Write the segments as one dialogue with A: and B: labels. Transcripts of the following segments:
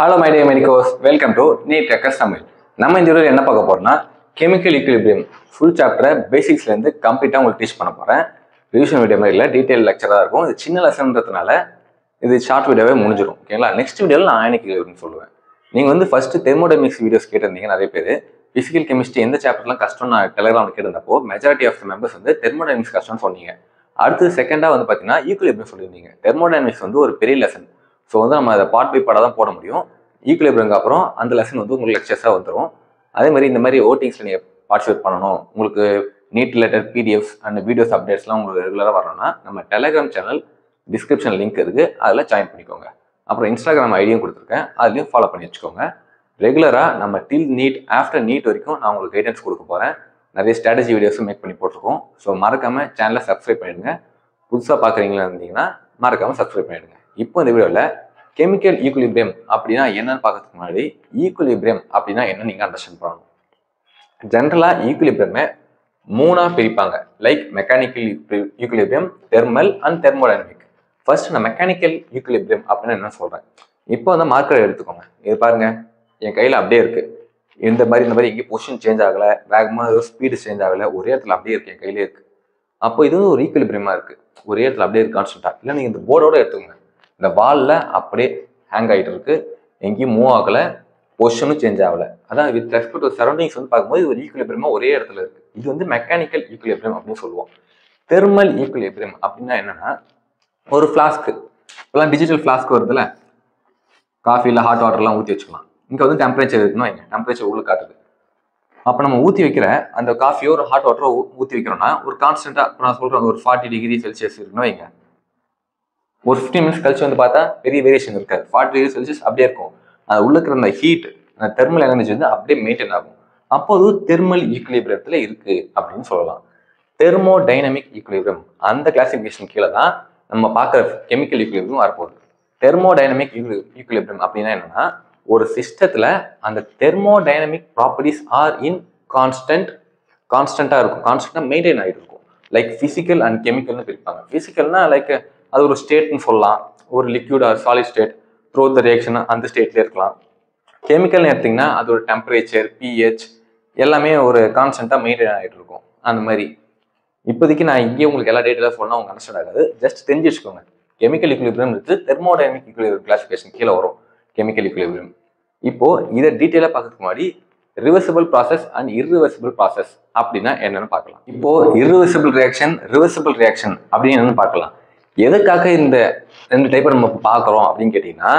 A: Hello my dear medicos, welcome to NEET Request Tamil. நம்ம இந்த வீடியோல என்ன பார்க்க போறோம்னா கெமிக்கல் ஈக்குலிபிரியம் ஃபுல் சாப்டரை பேசிக்ஸ்ல இருந்து கம்ப்ளீட்டா உங்களுக்கு டீச் பண்ண போறேன். ரிவிஷன் வீடியோ மாதிரி இல்ல, டீடைல் லெக்சரா இருக்கும். இது சின்ன லெசன்ன்றதுனால இது ஷார்ட் வீடியோவே முடிஞ்சிடும். ஓகேங்களா? நெக்ஸ்ட் வீடியோல நான் அயனிக் ஈக்குலிபிரியம் சொல்லுவேன். நீங்க வந்து ஃபர்ஸ்ட் தெர்மோடைனமிக்ஸ் வீடியோஸ் கேட்டிருந்தீங்க நிறைய பேர். பிசிக்கல் கெமிஸ்ட்ரி எந்த சாப்டர்லாம் கஷ்டம் நான் டெலிகிராம்ல கேட்டிருந்தப்போ மெஜாரிட்டி ஆஃப் த மெம்பர்ஸ் வந்து தெர்மோடைனமிக்ஸ் கஷ்டம்னு சொன்னீங்க. அடுத்து செகண்டா வந்து பாத்தீங்கன்னா ஈக்குலிபிரியம் சொல்லியிருந்தீங்க. தெர்மோடைனமிக்ஸ் வந்து ஒரு பெரிய லெசன். ஸோ வந்து நம்ம அதை பார்ட் பை பார்ட்டாக தான் போட முடியும். ஈக்குலிபிரியம் அப்புறம் அந்த லெசன் வந்து உங்களுக்கு லெக்சர்ஸாக வந்துடும். அதே மாதிரி இந்த மாதிரி ஓட்டிங்ஸில் நீங்கள் பார்ட்டிசிபேட் பண்ணணும், உங்களுக்கு NEET related PDFs and videos அப்டேட்ஸ்லாம் உங்களுக்கு ரெகுலராக வரணும்னா நம்ம டெலிகிராம் சேனல் டிஸ்கிரிப்ஷன் லிங்க் இருக்குது, அதில் ஜாயின் பண்ணிக்கோங்க. அப்புறம் இன்ஸ்டாகிராம் ஐடியும் கொடுத்துருக்கேன், அதுலேயும் ஃபாலோ பண்ணி வச்சுக்கோங்க. ரெகுலராக நம்ம டில் நீட் ஆஃப்டர் நீட் வரைக்கும் நான் உங்களுக்கு கைடன்ஸ் கொடுக்க போகிறேன். நிறைய ஸ்ட்ராட்டஜி வீடியோஸும் மேக் பண்ணி போட்டிருக்கோம். ஸோ மறக்காமல் சேனலை சப்ஸ்கிரைப் பண்ணிடுங்க. புதுசாக பார்க்குறீங்களா இருந்தீங்கன்னா மறக்காமல் சப்ஸ்கிரைப் பண்ணிடுங்க. இப்போ இந்த வீடியோவில் கெமிக்கல் ஈக்குலிபிரியம் அப்படின்னா என்னன்னு பார்க்கறதுக்கு முன்னாடி ஈக்குலிபிரியம் அப்படின்னா என்ன நீங்கள் அண்டர்ஸ்டாண்ட் பண்ணணும். ஜென்ரலாக ஈக்குலிபிரியமை மூணாக பிரிப்பாங்க, like mechanical equilibrium, thermal and thermodynamic. First நான் மெக்கானிக்கல் ஈக்குலிபிரியம் அப்படின்னு என்ன சொல்கிறேன். இப்போ வந்து மார்க்கர் எடுத்துக்கோங்க. இது பாருங்க, என் கையில் அப்படியே இருக்கு. இந்த மாதிரி எங்கேயும் பொசிஷன் சேஞ்ச் ஆகலை, வேகமாக ஸ்பீடு சேஞ்ச் ஆகலை, ஒரே இடத்துல அப்படியே இருக்கு, என் கையிலே இருக்கு. அப்போ இது ஒரு ஈக்குலிபிரியமாக இருக்கு, ஒரே இடத்துல அப்படியே இருக்கு கான்ஸ்டன்டா. இல்லை நீங்கள் இந்த போர்டோட எடுத்துக்கோங்க, இந்த வாலில் அப்படியே ஹேங் ஆகிட்டு இருக்கு, எங்கேயும் மூவ் ஆகலை, பொசிஷனும் சேஞ்ச் ஆகலை. அதான் வித் ரெஸ்பெக்ட் டு சரௌண்டிங்ஸ் வந்து பார்க்கும்போது ஒரு ஈக்குலிபிரியமாக ஒரே இடத்துல இருக்கு. இது வந்து மெக்கானிக்கல் ஈக்குலிபிரியம் அப்படின்னு சொல்லுவோம். தெர்மல் ஈக்குலிபிரியம் அப்படின்னா என்னன்னா, ஒரு ஃப்ளாஸ்க்கு, இப்போலாம் டிஜிட்டல் ஃப்ளாஸ்க் வருதுல்ல, காஃபியில் ஹாட் வாட்டர்லாம் ஊற்றி வச்சுக்கலாம். இங்கே வந்து டெம்பரேச்சர் இருக்குன்னு வைங்க, டெம்பரேச்சர் உள்ள காட்டுது. அப்போ நம்ம ஊற்றி வைக்கிற அந்த காஃபியோ ஒரு ஹாட் வாட்டரோ ஊற்றி வைக்கிறோம்னா ஒரு கான்ஸ்டன்ட்டாக நான் சொல்கிறேன் ஒரு 40 டிகிரி செல்சியஸ் இருக்குன்னு வைங்க. ஒரு 15 மினிட்ஸ் கழிச்சு வந்து பார்த்தா பெரிய வேரியேஷன் இருக்காது, 40 டிகிரி செல்சியஸ் அப்படியே இருக்கும். அது உள்ள இருக்கிற அந்த ஹீட், அந்த தெர்மல் எனர்ஜி வந்து அப்படியே மெயின்டைன் ஆகும். அப்போ அது தெர்மல் ஈக்குலிபிரியத்தில் இருக்கு அப்படின்னு சொல்லலாம். தெர்மோடைனமிக் ஈக்குலிபிரியம் அந்த கிளாசிஃபிகேஷன் கீழே தான் நம்ம பார்க்குற கெமிக்கல் ஈக்குலிபிரியம் வரப்போகுது. தெர்மோடைனமிக் ஈக்குலிபிரியம் அப்படின்னா என்னன்னா, ஒரு சிஸ்டத்துல அந்த தெர்மோடைனமிக் ப்ராப்பர்ட்டிஸ் ஆர் இன் கான்ஸ்டன்டா இருக்கும், கான்ஸ்டன்டா மெயின்டைன் ஆகிட்டு இருக்கும். லைக் பிசிக்கல் அண்ட் கெமிக்கல்னு பிரிப்பாங்க. பிசிக்கல்னா லைக் அது ஒரு ஸ்டேட்னு சொல்லலாம், ஒரு liquid or solid state, through the reaction அந்த ஸ்டேட்லேயே இருக்கலாம். கெமிக்கல்னு எடுத்திங்கன்னா அது ஒரு டெம்பரேச்சர், பிஹெச் எல்லாமே ஒரு கான்ஸ்டன்ட்டாக மெயின்டைன் ஆகிட்டு இருக்கும். அந்த மாதிரி இப்போதைக்கு நான் இங்கே உங்களுக்கு எல்லா டேட்டெல்லாம் சொன்னால் உங்களுக்கு அண்டர்ஸ்டாண்ட் ஆகாது, ஜஸ்ட் தெரிஞ்சு வச்சுக்கோங்க. கெமிக்கல் ஈக்குலிபிரியம் இருக்கு, தெர்மோடைனமிக் ஈக்குலிபிரியம் கிளாசிஃபிகேஷன் கீழே வரும் கெமிக்கல் ஈக்குலிபிரியம். இப்போ இதை டீட்டெயிலாக பார்க்கறதுக்கு முன்னாடி reversible process and irreversible process அப்படின்னா என்னன்னு பார்க்கலாம். இப்போ இர்ரிவர்சிபிள் ரியாக்ஷன், ரிவர்சிபிள் ரியாக்ஷன் அப்படின்னு என்னன்னு பார்க்கலாம். எதுக்காக இந்த ரெண்டு டைப்பை நம்ம பார்க்குறோம் அப்படின்னு கேட்டிங்கன்னா,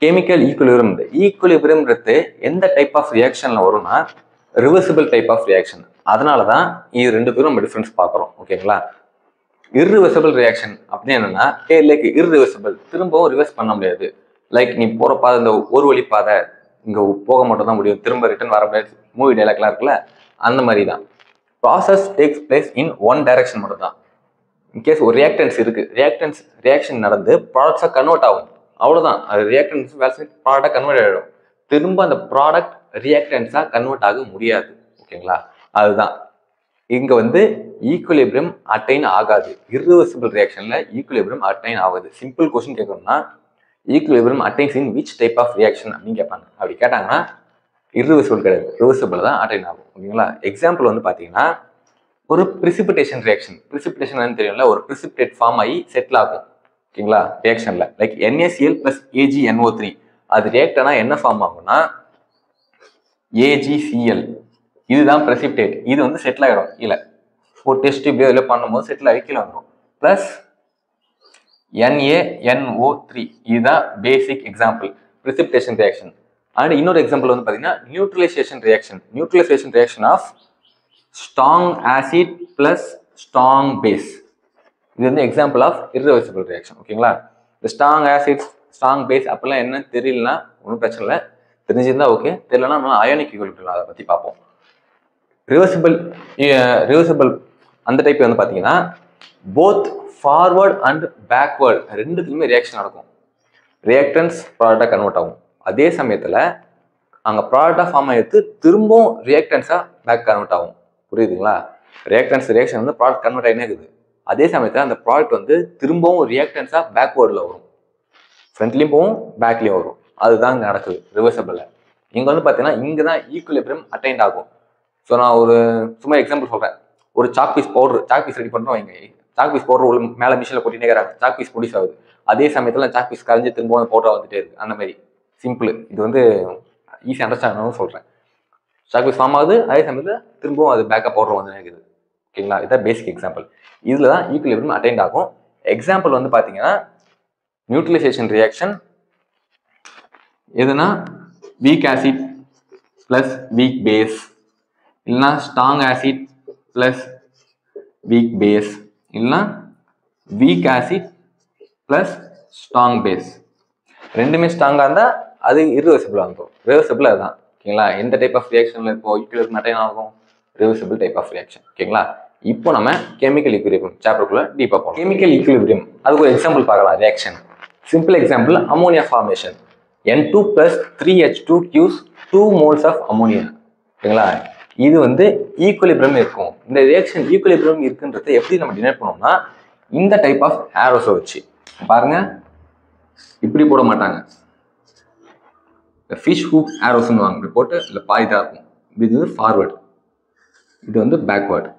A: கெமிக்கல் ஈக்குலிபிரியம், இந்த ஈக்குலிபிரியம்ன்றது எந்த டைப் ஆஃப் ரியாக்ஷனில் வரும்னா ரிவர்சிபிள் டைப் ஆஃப் ரியாக்ஷன். அதனால தான் இது ரெண்டு பேரும் நம்ம டிஃப்ரென்ஸ் பார்க்குறோம். ஓகேங்களா? இர்ரிவர்சிபிள் ரியாக்ஷன் அப்படின்னு என்னன்னா, லைக் இர்ரிவர்சிபிள், திரும்பவும் ரிவர்ஸ் பண்ண முடியாது. லைக் நீ போகிற பாதை இந்த ஒரு வழி பாதை, இங்கே போக மட்டும் தான் முடியும், திரும்ப ரிட்டர்ன் வர முடியாது, மூவி டைலாக்லாம் இருக்குல்ல, அந்த மாதிரி தான். Process takes place in one direction மட்டும் தான். இன்கேஸ் ஒரு ரியாக்டன்ஸ் இருக்கு, ரியாக்ஷன் நடந்து ப்ராடக்ட்ஸாக கன்வெர்ட் ஆகும், அவ்வளோதான். அது ரியாக்டன்ஸ் ப்ராடக்டாக கன்வெர்ட் ஆகிடும். திரும்ப அந்த ப்ராடக்ட் ரியாக்டன்ஸாக கன்வெர்ட் ஆக முடியாது. ஓகேங்களா? அதுதான் இங்கே வந்து ஈக்குலிபிரியம் அட்டைன் ஆகாது. இர்ரிவர்சிபிள் ரியாக்ஷனில் ஈக்குலிபிரியம் அட்டைன் ஆகாது. சிம்பிள் கொஸ்டின் கேட்கணும்னா equilibrium attains in which type of reaction அப்படின்னு கேட்பாங்க. அப்படி கேட்டாங்கன்னா இர்ரிவர்சிபிள் கிடையாது, ரிவர்சிபிள் தான் அட்டைன் ஆகும். ஓகேங்களா? எக்ஸாம்பிள் வந்து பார்த்தீங்கன்னா, ஒரு பிரிசிபிடேஷன் ரியாக்ஷன், பிரிசிபிடேஷன் தெரியும்ல, ஒரு பிரிசிபிடேட் ஃபார்ம் ஆகி செட்டில் ஆகும். ஓகேங்களா? ரியாக்ஷன்ல லைக் NaCl + AgNO3 அது ரியாக்ட் ஆனால் என்ன ஃபார்ம் ஆகும்னா AgCl. இதுதான் பிரிசிபிடேட். இது வந்து செட்டில் ஆகிடும் கீழே, ஒரு டெஸ்ட் டியூப்லையோ இதில் பண்ணும்போது செட்டில் ஆகி கீழே வந்துடும். ப்ளஸ் NaNO3 இதுதான் basic example precipitation reaction. And இன்னொரு எக்ஸாம்பிள் வந்து பார்த்தீங்கன்னா neutralisation reaction of strong acid plus strong base. இது வந்து எக்ஸாம்பிள் ஆஃப் இர்ரிவர்சிபிள் ரியாக்ஷன். ஓகேங்களா? இந்த ஸ்ட்ராங் ஆசிட், ஸ்ட்ராங் பேஸ் அப்படிலாம் என்னன்னு தெரியலனா ஒன்றும் பிரச்சனை இல்லை, தெரிஞ்சிருந்தா ஓகே, தெரியலனா நம்ம அயானிக் ஈக்குலிபிரியம் அதை பற்றி பார்ப்போம். ரிவர்சிபிள் அந்த டைப் வந்து பார்த்தீங்கன்னா போத் ஃபார்வர்ட் அண்ட் பேக்வர்ட் ரெண்டுத்துலையுமே ரியாக்ஷன் நடக்கும். ரியாக்டன்ஸ் ப்ராடக்டாக கன்வெர்ட் ஆகும், அதே சமயத்தில் அங்கே ப்ராடக்டாக ஃபார்ம் ஆகிடுத்து திரும்பவும் ரியாக்டன்ஸாக பேக் கன்வெர்ட் ஆகும். புரியுதுங்களா? ரியாக்ஷன் வந்து ப்ராடக்ட் கன்வெர்ட் ஆகினே இருக்குது, அதே சமயத்தில் அந்த ப்ராடக்ட் வந்து திரும்பவும் ரியாக்டன்ஸாக பேக்வேர்டில் வரும், ஃப்ரண்ட்லேயும் போகும் பேக்லேயும் வரும். அதுதான் இங்கே நடக்குது ரிவர்சபிளில். இங்கே வந்து பார்த்தீங்கன்னா இங்கே தான் ஈக்குலிபிரியம் அட்டைண்ட் ஆகும். ஸோ நான் ஒரு சும்மா எக்ஸாம்பிள் சொல்கிறேன். ஒரு சாக் பீஸ் ரெடி பண்ணுறோம். இங்கே சாக் பீஸ் பவுடர் மேலே மிஷினில் கொட்டினே இருக்கிறாங்க. சாக் பீஸ் ப்ரொடியூஸ் ஆகுது. அதே சமயத்தில் சாக் பீஸ் கரைஞ்சி திரும்ப அந்த பவுடர் வந்துட்டே இருக்குது. அந்த மாதிரி சிம்பிள். இது வந்து ஈஸி அண்டர்ஸ்டாண்ட் சொல்கிறேன். சாக் பீஸ் ஃபார்ம் ஆகுது, அதே சமயத்தில் திரும்பவும் அது பேக்கப் பவுடர் வந்து இருக்குது. ஓகேங்களா? இதுதான் பேசிக் எக்ஸாம்பிள். இதில் தான் ஈக்குலிபிரியம் அட்டைண்ட் ஆகும். எக்ஸாம்பிள் வந்து பார்த்தீங்கன்னா நியூட்ரலைசேஷன் ரியாக்ஷன் எதுனா weak acid plus weak base, இல்லைனா strong acid plus weak base, இல்லைனா weak acid plus strong base. ரெண்டுமே ஸ்ட்ராங்காக இருந்தால் அது இர்ரிவர்சிபிளாக இருக்கும். ரிவர்சிபிள் அதுதான். ஓகேங்களா? எந்த டைப் ஆஃப் ரியாக்ஷனில் இப்போ ஈக்குலிபிரியம் அட்டைன் ஆகும்? Reversible type of reaction. ஓகேங்களா? இப்போ நம்ம கெமிக்கல் ஈக்குலிபிரியம் சாப்டருக்குள்ள டீப்பாக போகலாம். கெமிக்கல் ஈக்குலிபிரியம் அதுக்கு ஒரு எக்ஸாம்பிள் பார்க்கலாம். Reaction simple example ammonia formation. N2 + 3H2 gives 2 moles of ammonia. ஓகேங்களா? இது வந்து ஈக்குலிபிரியம் இருக்கும். இந்த ரியாக்ஷன் ஈக்குலிபிரியம் இருக்குன்றதை எப்படி நம்ம டினைட் பண்ணோம்னா இந்த டைப் ஆஃப் ஆரோஸை வச்சு பாருங்க. இப்படி போட மாட்டாங்க. ஃபிஷ் ஹூக் ஆரோஸ்ன்னு வாங்க. இப்படி போட்டு இல்லை பாய்தான் இருக்கும். இது வந்து ஃபார்வர்டு, இது வந்து பேக்வேர்டு.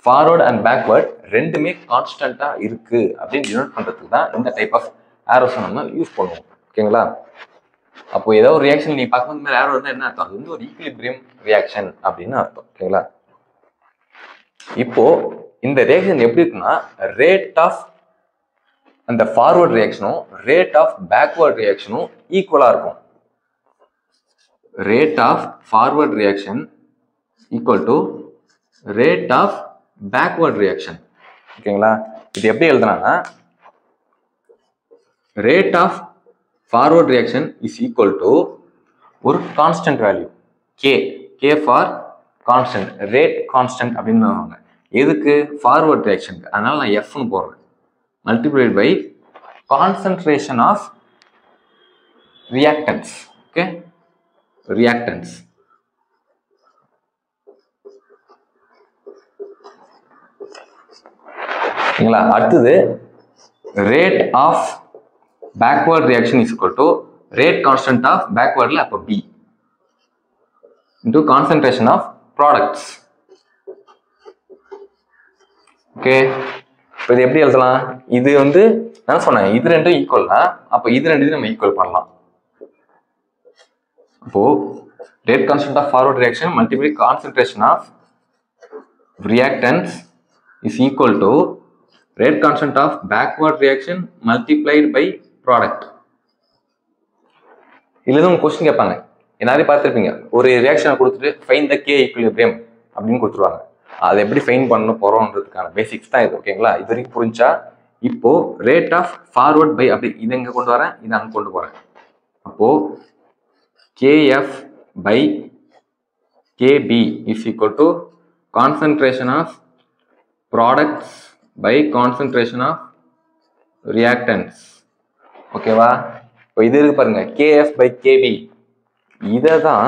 A: ஃபார்வர்டு அண்ட் பேக்வேர்ட் ரெண்டுமே கான்ஸ்டன்ட்டாக இருக்குது அப்படின்னு டினோட் பண்ணுறதுக்கு தான் இந்த டைப் ஆஃப் ஆரோஸை நம்ம யூஸ் பண்ணுவோம். ஓகேங்களா? அப்போ ஏதோ ஒரு ரியாக்ஷன் நீ பார்க்கும்போது இந்த மாதிரி ஆரோ வந்து என்ன அர்த்தம்? அது வந்து ஒரு ஈக்குலிபிரியம் ரியாக்ஷன் அப்படின்னு அர்த்தம். ஓகேங்களா? இப்போ இந்த ரியாக்ஷன் எப்படி இருக்குன்னா ரேட் ஆஃப் அந்த ஃபார்வர்ட் ரியாக்ஷனும் ரேட் ஆஃப் பேக்வேர்ட் ரியாக்ஷனும் ஈக்குவலாக இருக்கும். Rate of forward reaction equal to rate of backward reaction. ஓகேங்களா? இது எப்படி எழுதுனா rate of forward reaction is equal to ஒரு constant value K for constant, rate constant அப்படின்னு. எதுக்கு? ஃபார்வர்ட் ரியாக்ஷனுக்கு. அதனால நான் எஃப்னு போடுறேன். Multiplied by concentration of reactants. Okay, reactants. ஓகேங்களா? அடுத்தது rate of backward reaction is equal to rate constant of பேக்வர்ட்ல அப்போ B into concentration of products. Okay, இப்போ இது எப்படி எழுதலாம்? இது வந்து நான் சொன்னேன் இது ரெண்டும் ஈக்குவல்னா அப்போ இது ரெண்டையும் நம்ம ஈக்குவல் பண்ணலாம். அப்போ rate constant of forward reaction multiply concentration of reactants is equal to rate constant of backward reaction multiplied by product. இதுல ஒரு क्वेश्चन கேட்பாங்க. எல்லாரும் பார்த்திருப்பீங்க. ஒரு ரியாக்ஷனை கொடுத்துட்டு ஃபைண்ட் தி K ஈக்குலிபிரியம் அப்படின்னு கொடுத்துருவாங்க. அதை எப்படி ஃபைண்ட் பண்ண போறோம்ன்றதுக்கான பேசிக்ஸ் தான் இது. ஓகேங்களா? இது வரைக்கும் புரிஞ்சா இப்போ ரேட் ஆஃப் ஃபார்வர்ட் பை அப்படி இதை இங்க கொண்டு வரேன், இதை அங்க கொண்டு போறேன். அப்போ KF by KB is equal to concentration of products by concentration of reactants. ஓகேவா? இப்போ இது இருக்கு பாருங்க, KF by KB. இதை தான்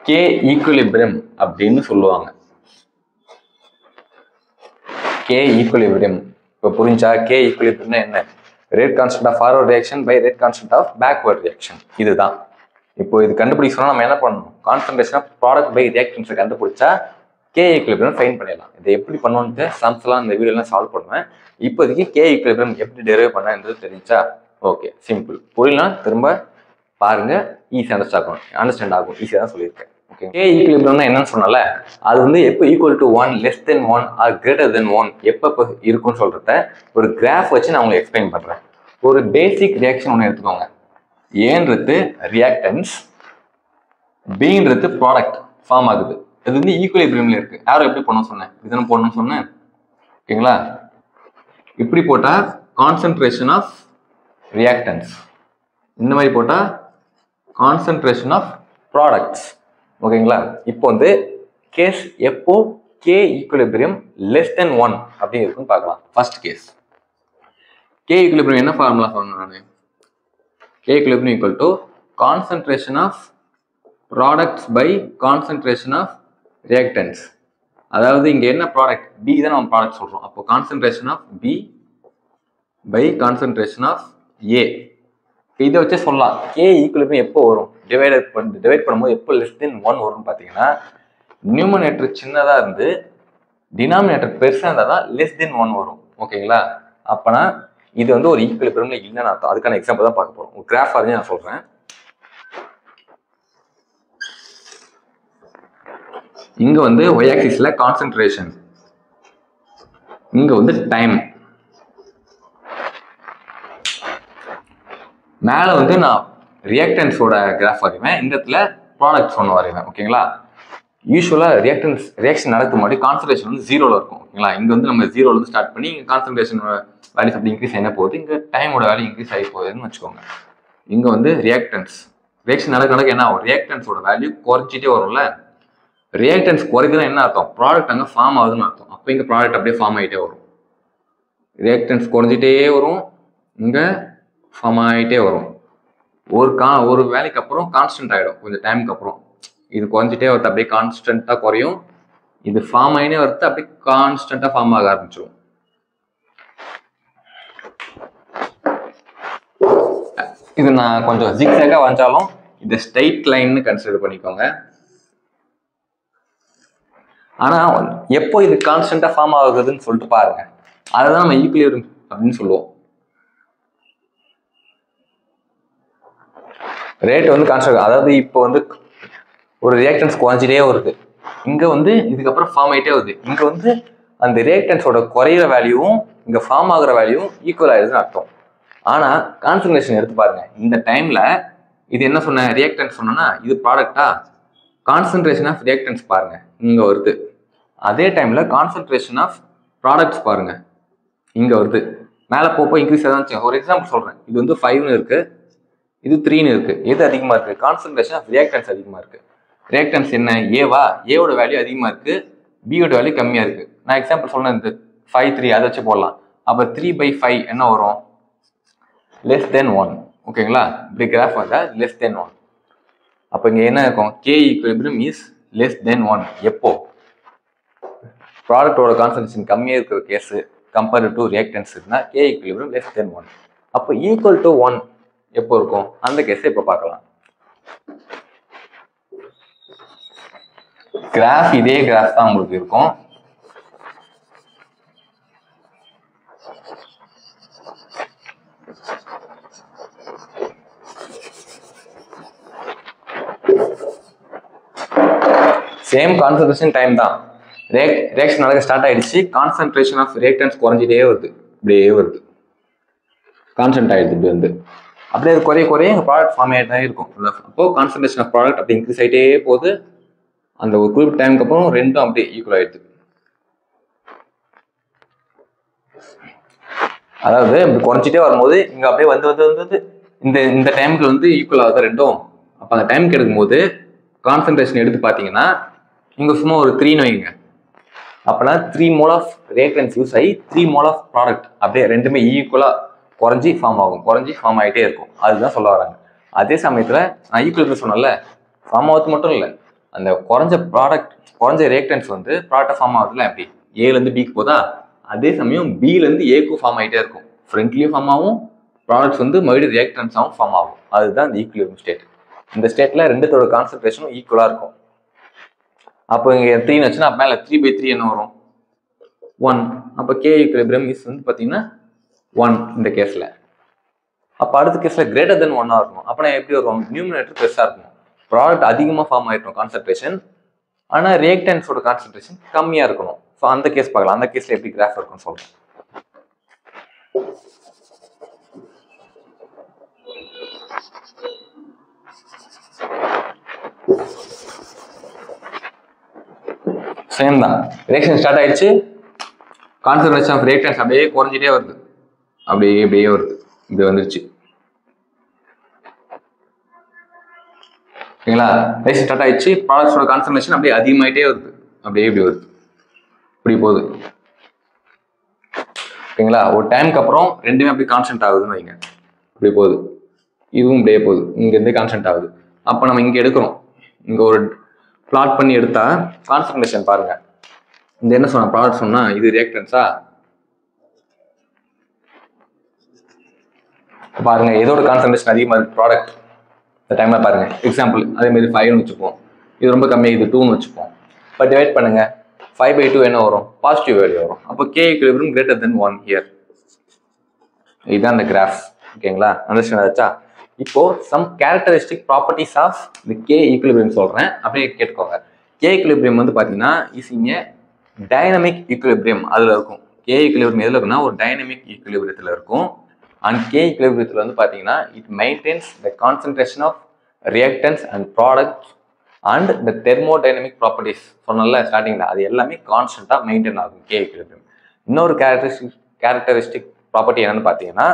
A: K ஈக்குலிபிரியம் அப்படின்னு சொல்லுவாங்க. K ஈக்குலிபிரியம் இப்போ புரிஞ்சா? K ஈக்குலிபிரியம் என்ன? Rate constant of forward reaction by rate constant of backward reaction. இதுதான். இப்போ இது கண்டுபிடிக்க சொன்னா நம்ம என்ன பண்ணணும்? கான்சன்ட்ரேஷன் ஆஃப் ப்ராடக்ட் பை ரியாக்டன்ஸை கண்டுபிடிச்சா K ஈக்குலிபிரியம் ஃபைண்ட் பண்ணிடலாம். இதை எப்படி பண்ணுவோம்னு சம்ஸ்லாம் இந்த வீடியோலாம் சால்வ் பண்ணுவேன். இப்போதைக்கு K ஈக்குலிபிரியம் எப்படி டெரைவ் பண்ணன்றது தெரிஞ்சா ஓகே, சிம்பிள். புரியலாம் திரும்ப பாருங்க, ஈஸி அண்டர்ஸ்டாண்ட் ஆகும். ஈஸியாக தான் சொல்லியிருக்கேன். ஓகே, K ஈக்குலிபிரியம்னா என்னன்னு சொன்னால அது வந்து எப்போ equal to 1, less than 1 or greater than 1 எப்போ இருக்குன்னு சொல்றத ஒரு கிராஃப் வச்சு நான் உங்களுக்கு எக்ஸ்பிளைன் பண்றேன். ஒரு பேசிக் ரியாக்ஷன் ஒன்று எடுத்துக்கோங்க. ஏன்றது ரியாக்டன்ஸ், பின்றது ப்ராடக்ட் ஃபார்ம் ஆகுது. இது வந்து ஈக்குலிபிரியம்ல இருக்கு. யாரும் எப்படி பண்ணணும் சொன்னேன், இதுன்னு போடணும்னு சொன்னேன். ஓகேங்களா? இப்படி போட்டா கான்சன்ட்ரேஷன் ஆஃப் ரியாக்டன்ஸ், இந்த மாதிரி போட்டா கான்சன்ட்ரேஷன் ஆஃப் ப்ராடக்ட்ஸ். ஓகேங்களா? இப்போ வந்து கேஸ் எப்போ K ஈக்குலிபிரியம் லெஸ் தென் 1 அப்படி இருக்குன்னு பார்க்கலாம். ஃபர்ஸ்ட் கேஸ் K ஈக்குலிபிரியம் என்ன ஃபார்முலா சொன்னேன் நான்? K equilibrium equal to concentration of products by concentration of reactants. அதாவது இங்க என்ன ப்ராடக்ட்? B தான் நம்ம ப்ராடக்ட் சொல்றோம். அப்போ concentration of B by concentration of A. இதை வச்சே சொல்லலாம் கே ஈக்குவலிபிரியம் எப்போ வரும், டிவைட் பண்ணும்போது எப்போ லெஸ் தென் 1 வரும்னு பார்த்தீங்கன்னா, நியூமரேட்டர் சின்னதாக இருந்து டினாமினேட்டர் பெருசாக இருந்தால் தான் லெஸ் தென் 1 வரும். ஓகேங்களா? அப்போனா இது வந்து ஒரு ஈக்குவலிபிரியம்ல இல்லைன்னு அர்த்தம். அதுக்கான எக்ஸாம்பிள் தான் பார்க்க போகிறோம். கிராஃப் வரைஞ்சு நான் சொல்கிறேன். இங்கே வந்து ஒய் ஆக்சிஸில் கான்சன்ட்ரேஷன், இங்கே வந்து டைம், மேலே வந்து நான் ரியாக்டன்ஸோட கிராஃப் வரைவேன், இந்த இடத்துல ப்ராடக்ட்ஸ் ஒன்று வரைவேன். ஓகேங்களா? யூஸ்வலாக ரியாக்ஷன் நடக்கும் முன்னாடி கான்சன்ட்ரேஷன் வந்து 0ல் இருக்கும். ஓகேங்களா? இங்கே வந்து நம்ம 0லேருந்து ஸ்டார்ட் பண்ணி இங்கே கான்சன்ட்ரேஷனோட வேல்யூஸ் அப்படி இன்க்ரீஸ் ஆகினா போகுது, இங்கே டைமோட வேல்யூ இன்க்ரீஸ் ஆகி போகுதுன்னு வச்சுக்கோங்க. இங்கே வந்து ரியாக்ஷன் நடக்க என்ன ஆகும், ரியாக்டன்ஸோட வேல்யூ குறைச்சிட்டே வரும்ல. ரியாக்டன்ஸ் குறைக்குதுன்னா என்ன அர்த்தம், ப்ராடக்ட் அங்கே ஃபார்ம் ஆகுதுன்னு அர்த்தம். அப்போ இங்கே ப்ராடக்ட் அப்படியே ஃபார்ம் ஆகிட்டே வரும். ரியாக்டன்ஸ் குறைஞ்சிட்டே வரும், இங்கே ஃபார்ம் ஆகிட்டே வரும். ஒரு வேலைக்கு அப்புறம் கான்ஸ்டன்ட் ஆகிடும், கொஞ்சம் டைமுக்கு அப்புறம் இது குறைஞ்சிட்டே வருது, அப்படியே கான்ஸ்டன்ட்டாக குறையும். இது ஃபார்ம் ஆகினே வருது, அப்படியே கான்ஸ்டன்ட்டாக ஃபார்ம் ஆக ஆரம்பிச்சிடும். இது நான் கொஞ்சம் ஜிக்ஸாக வரைஞ்சாலும் இது ஸ்ட்ரைட் லைன்னு கன்சிடர் பண்ணிக்கோங்க. ஆனால் எப்போ இது கான்ஸ்டன்ட்டாக ஃபார்ம் ஆகுதுன்னு சொல்லிட்டு பாருங்க, அதை தான் நம்ம ஈக்குவலிபிரியம் அப்படின்னு சொல்லுவோம். ரேட் வந்து கான்ஸ்டன்ட், அதாவது இப்போ வந்து ஒரு ரியாக்டன்ஸ் குறைஞ்சிட்டே வருது, இங்கே வந்து இதுக்கப்புறம் ஃபார்ம் ஆகிட்டே வருது. இங்கே வந்து அந்த ரியாக்டன்ஸோட குறையிற வேல்யூவும் இங்கே ஃபார்ம் ஆகுற வேல்யூவும் ஈக்குவல் ஆயிடுதுன்னு அர்த்தம். ஆனால் கான்சன்ட்ரேஷன் எடுத்து பாருங்க, இந்த டைமில் இது என்ன சொன்ன ரியாக்டன்ஸ் சொன்னா இது ப்ராடக்டா, கான்சன்ட்ரேஷன் ஆஃப் ரியாக்டன்ஸ் பாருங்க இங்கே வருது. அதே டைமில் கான்சன்ட்ரேஷன் ஆஃப் ப்ராடக்ட்ஸ் பாருங்க இங்கே வருது. மேலே போப்போ இன்க்ரீஸ் ஆதான். ஒரு எக்ஸாம்பிள் சொல்கிறேன், இது வந்து 5ன்னு இருக்கு, இது 3ன்னு இருக்கு. எது அதிகமாக இருக்கு, கான்சன்ட்ரேஷன் ஆஃப் ரியாக்டன்ஸ் அதிகமாக இருக்கு. ரியாக்டன்ஸ் என்ன, ஏவா, ஏவோட வேல்யூ அதிகமாக இருக்கு, பியோட வேல்யூ கம்மியாக இருக்கு. நான் எக்ஸாம்பிள் சொன்னேன், இந்த 5, 3 அதை வச்சு போடலாம். அப்போ 3/5 என்ன வரும், லெஸ் தென் 1. ஓகேங்களா? இப்படி கிராஃப் வந்தால் லெஸ் தென் 1. அப்போ இங்கே என்ன இருக்கும், K equilibrium is less than 1. எப்போ ப்ராடக்டோட கான்சன்ட்ரேஷன் கம்மியாக இருக்கிற கேஸு கம்பேர்டு டு ரியாக்டன்ஸ் இருக்குன்னா கே ஈக்குவலிபிரியம் லெஸ் தென் 1. அப்போ ஈக்குவல் டு 1 எப்போ இருக்கும், அந்த கேஸை இப்போ பார்க்கலாம். கிராஃப் இதே கிராஃப் தான் உங்களுக்கு இருக்கும். சேம் கான்சன்ட்ரேஷன் டைம் தான், ரியாக்ஷன் நடக்க ஸ்டார்ட் ஆயிடுச்சு, கான்சன்ட்ரேஷன் ஆஃப் ரியாக்டன்ஸ் குறைஞ்சிட்டே வருது, இப்படியே வருது, கான்ஸ்டன்ட் ஆயிடுது. இப்படி வந்து அப்படியே அது குறைய எங்கள் ப்ராடக்ட் ஃபார்ம் ஆகிட்டே இருக்கும். அப்போ கான்சன்ட்ரேஷன் ஆஃப் ப்ராடக்ட் அப்படி இன்க்ரீஸ் ஆகிட்டே போகுது. அந்த ஒரு குறிப்பிட்ட டைமுக்கு அப்புறம் ரெண்டும் அப்படியே ஈக்குவல் ஆயிடுது. அதாவது இப்படி குறைஞ்சிட்டே வரும்போது இங்கே அப்படியே வந்து இந்த டைமுக்கு வந்து ஈக்குவல் ஆகுது ரெண்டும். அப்போ அந்த டைமுக்கு எடுக்கும்போது கான்சன்ட்ரேஷன் எடுத்து பார்த்தீங்கன்னா இங்கே சும்மா ஒரு 3ன்னு வைங்க. அப்போனா 3 மோல் ஆஃப் ரியாக்டன்ஸ் யூஸ் ஆகி 3 மோல் ஆஃப் ப்ராடக்ட் அப்படியே ரெண்டுமே ஈக்குவலாக குறைஞ்சி ஃபார்ம் ஆகும், குறைஞ்சி ஃபார்ம் ஆகிட்டே இருக்கும். அதுதான் சொல்ல வராங்க. அதே சமயத்தில் நான் ஈக்குவலிபிரியம் சொன்னேன்ல, ஃபார்ம் ஆகுது மட்டும் இல்லை, அந்த குறைஞ்ச ரியாக்டன்ஸ் வந்து ப்ராடக்ட் ஃபார்ம் ஆகுதுல, எப்படி ஏலேருந்து பிக்கு போதா, அதே சமயம் பிலேருந்து ஏக்கும் ஃபார்ம் ஆகிட்டே இருக்கும். ஃப்ரண்ட்லேயும் ஃபார்ம் ஆகும், ப்ராடக்ட்ஸ் வந்து மறுபடியும் ரியாக்டன்ஸாகவும் ஃபார்ம் ஆகும். அதுதான் இந்த ஈக்குவலிபிரியம் ஸ்டேட். இந்த ஸ்டேட்டில் ரெண்டுத்தோட கான்சன்ட்ரேஷனும் ஈக்குவலாக இருக்கும். அப்போ இங்கே 3ன்னு வச்சுன்னா மேலே 3/3 என்ன வரும், 1. அப்போ கே ஈக்குவலிபிரியம் இஸ் வந்து பார்த்தீங்கன்னா 1 இந்த கேஸில். அப்போ அடுத்த கேஸில் கிரேட்டர் தென் 1 இருக்கும். அப்போ நான் எப்படி வரும், நியூமரேட்டர் பெருசாக இருக்கும், ப்ராடக்ட் அதிகமாக ஃபார்ம் ஆகிருக்கும் கான்சன்ட்ரேஷன், ஆனால் ரியாக்டன்ஸோட கான்சன்ட்ரேஷன் கம்மியாக இருக்கணும். ஸோ அந்த கேஸ் பார்க்கலாம், அந்த கேஸில் எப்படி கிராஃப் இருக்குன்னு சொல்கிறேன். சேம் தான், ரியாக்ஷன் ஸ்டார்ட் ஆயிடுச்சு, கான்சன்ட்ரேஷன் ஆஃப் ரியாக்டன்ஸ் அப்படியே குறைஞ்சிட்டே வருது, அப்படியே வருது, இப்படி வந்துருச்சு. ஓகேங்களா? ரியாக்ஷன் ஸ்டார்ட் ஆயிடுச்சு, ப்ராடக்ட்ஸோட கான்சன்ட்ரேஷன் அப்படியே அதிகமாயிட்டே வருது, அப்படியே இப்படி வருது, இப்படி போகுது. ஓகேங்களா? ஒரு டைமுக்கு அப்புறம் ரெண்டுமே அப்படி கான்ஸ்டன்ட் ஆகுதுன்னு வைங்க, இப்படி போகுது, இதுவும் இப்படியே போகுது, இங்கேருந்து கான்ஸ்டன்ட் ஆகுது. அப்போ நம்ம இங்கே எடுக்கிறோம், இங்கே ஒரு பிளாட் பண்ணி எடுத்தா கான்சன்ட்ரேஷன் பாருங்க, இந்த என்ன சொன்ன ப்ராடக்ட் சொன்னா இது ரியாக்டன்ஸா, பாருங்க எதோட கான்சன்ட்ரேஷன் அதிகமாக இருக்கு ப்ராடக்ட் இந்த டைம்ல பாருங்க. எக்ஸாம்பிள் அதே மாதிரி 5ன்னு வச்சுப்போம். இது ரொம்ப கம்மியாக இது 2ன்னு வச்சுப்போம். இப்போ டிவைட் பண்ணுங்க 5/2 என்ன வரும்? பாசிட்டிவ் வேல்யூ வரும். அப்போ K equilibrium greater than 1 here. இதுதான் அந்த கிராஃப். ஓகேங்களா? அண்டர்ஸ்டாண்ட் ஆச்சா? இப்போ சம் கேரக்டரிஸ்டிக் ப்ராப்பர்ட்டிஸ் ஆஃப் இந்த K equilibrium சொல்றேன். அப்படியே கேட்டுக்கோங்க. K equilibrium வந்து பார்த்தீங்கன்னா is in A dynamic equilibrium அதில் இருக்கும். K equilibrium எதில் இருக்குன்னா ஒரு டைனமிக் ஈக்குலிபிரியத்தில் இருக்கும். அண்ட் K equilibrium வந்து பார்த்தீங்கன்னா it maintains the concentration of reactants and products and the thermodynamic properties சொன்னல ஸ்டார்டிங்கில் அது எல்லாமே கான்ஸ்டன்ட்டாக மெயின்டைன் ஆகும் K equilibrium. இன்னொரு கேரக்டரிஸ்டிக் ப்ராப்பர்ட்டி என்னன்னு பார்த்தீங்கன்னா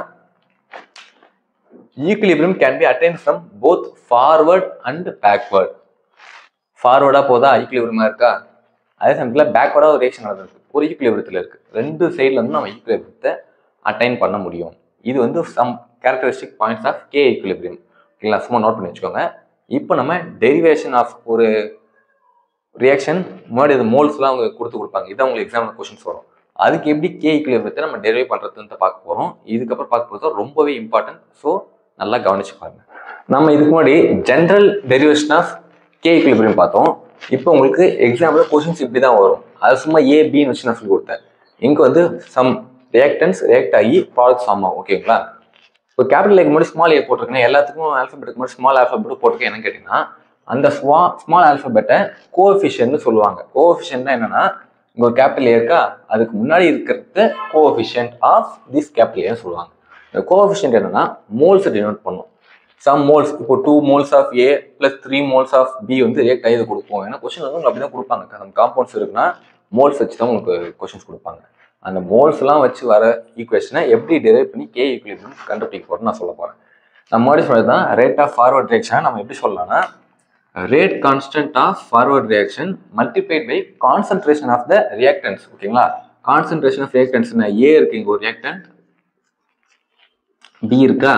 A: equilibrium can be attained from both forward and backward. ஃபார்வர்டாக போதா ஈக்குலிபிரியமாக இருக்கா, அதே சமயத்தில் பேக்வர்டாக ஒரு ரியாக்ஷன் நடந்திருக்கு ஒரு ஈக்குலிபிரியத்தில் இருக்குது. ரெண்டு சைடில் வந்து நம்ம ஈக்குலிபிரியத்தை அட்டைன் பண்ண முடியும். இது வந்து some characteristic points of K equilibrium. ஓகேங்களா? சும்மா நோட் பண்ணி வச்சுக்கோங்க. இப்போ நம்ம டெரிவேஷன் ஆஃப் ஒரு ரியாக்ஷன் முன்னாடி இது மோல்ஸ்லாம் அவங்க கொடுப்பாங்க. இதான் உங்களுக்கு எக்ஸாம்பிள் கொஸ்டின்ஸ் வரும். அதுக்கு எப்படி K equilibrium நம்ம டெரிவேட் பண்ணுறதுன்னு பார்க்க போகிறோம். இதுக்கப்புறம் பார்க்க போகிறது ரொம்பவே இம்பார்ட்டன்ட். ஸோ நல்லா கவனிச்சு பாருங்க. நம்ம இதுக்கு முன்னாடி general derivation of K equilibrium பார்த்தோம். இப்போ உங்களுக்கு எக்ஸாம்பிள் கொஸ்டின்ஸ் இப்படி தான் வரும். அது சும்மா ஏபின்னு வச்சு நான் சொல்லி கொடுத்தேன். இங்கே வந்து சம் ரியாக்டன்ஸ் ரியாக்ட் ஆகி ப்ராடக்ட் ஃபார்ம் ஆகும். ஓகேங்களா? இப்போ கேபிட்டல் ஏக்கு முன்னாடி ஸ்மால் ஏ போட்டிருக்கேன். எல்லாத்துக்கும் ஆல்ஃபபெட்டுக்கு முன்னாடி ஸ்மால் ஆல்ஃபபெட் போட்டிருக்கேன். என்னன்னு கேட்டிங்கன்னா அந்த ஸ்மால் ஆல்ஃபபெட்டை கோஎஃபிஷியன்ட்னு சொல்லுவாங்க. கோஎஃபிஷியன்ட்னா என்னன்னா இங்கே ஒரு கேபிட்டல் ஏ இருக்கா, அதுக்கு முன்னாடி இருக்கிறது கோஎஃபிஷியன்ட் ஆஃப் திஸ் கேபிட்டல் ஏன்னு சொல்லுவாங்க. இந்த கோஎஃபிஷியன்ட் என்னன்னா மோல்ஸை டினோட் பண்ணும். சம் மோல்ஸ் இப்போ 2 moles of A plus 3 moles of B வந்து ரியாக்ட் ஆகி கொடுப்போம். ஏன்னா கொஸ்டின் வந்து உங்களுக்கு அப்படி தான் கொடுப்பாங்க. நம்ம காம்பவுண்ட்ஸ் இருக்குன்னா மோல்ஸ் வச்சு தான் உங்களுக்கு கொஸ்டின்ஸ் கொடுப்பாங்க. அந்த மோல்ஸ்லாம் வச்சு வர ஈக்குவேஷனை எப்படி டெரைவ் பண்ணி K equilibrium கண்டுபிடிக்க போகிறோம்னு நான் சொல்ல போகிறேன். நம்ம முன்னாடி சொன்னது தான் ரேட் ஆஃப் ஃபார்வர்ட் ரியாக்ஷனை நம்ம எப்படி சொல்லலாம்னா rate constant of forward reaction multiplied by concentration of the reactants. ஓகேங்களா? கான்சன்ட்ரேஷன் ஆஃப் ரியாக்டன்ஸ்னா ஏ இருக்கு, இங்கே ஒரு ரியாக்டன்ட் பி இருக்கா,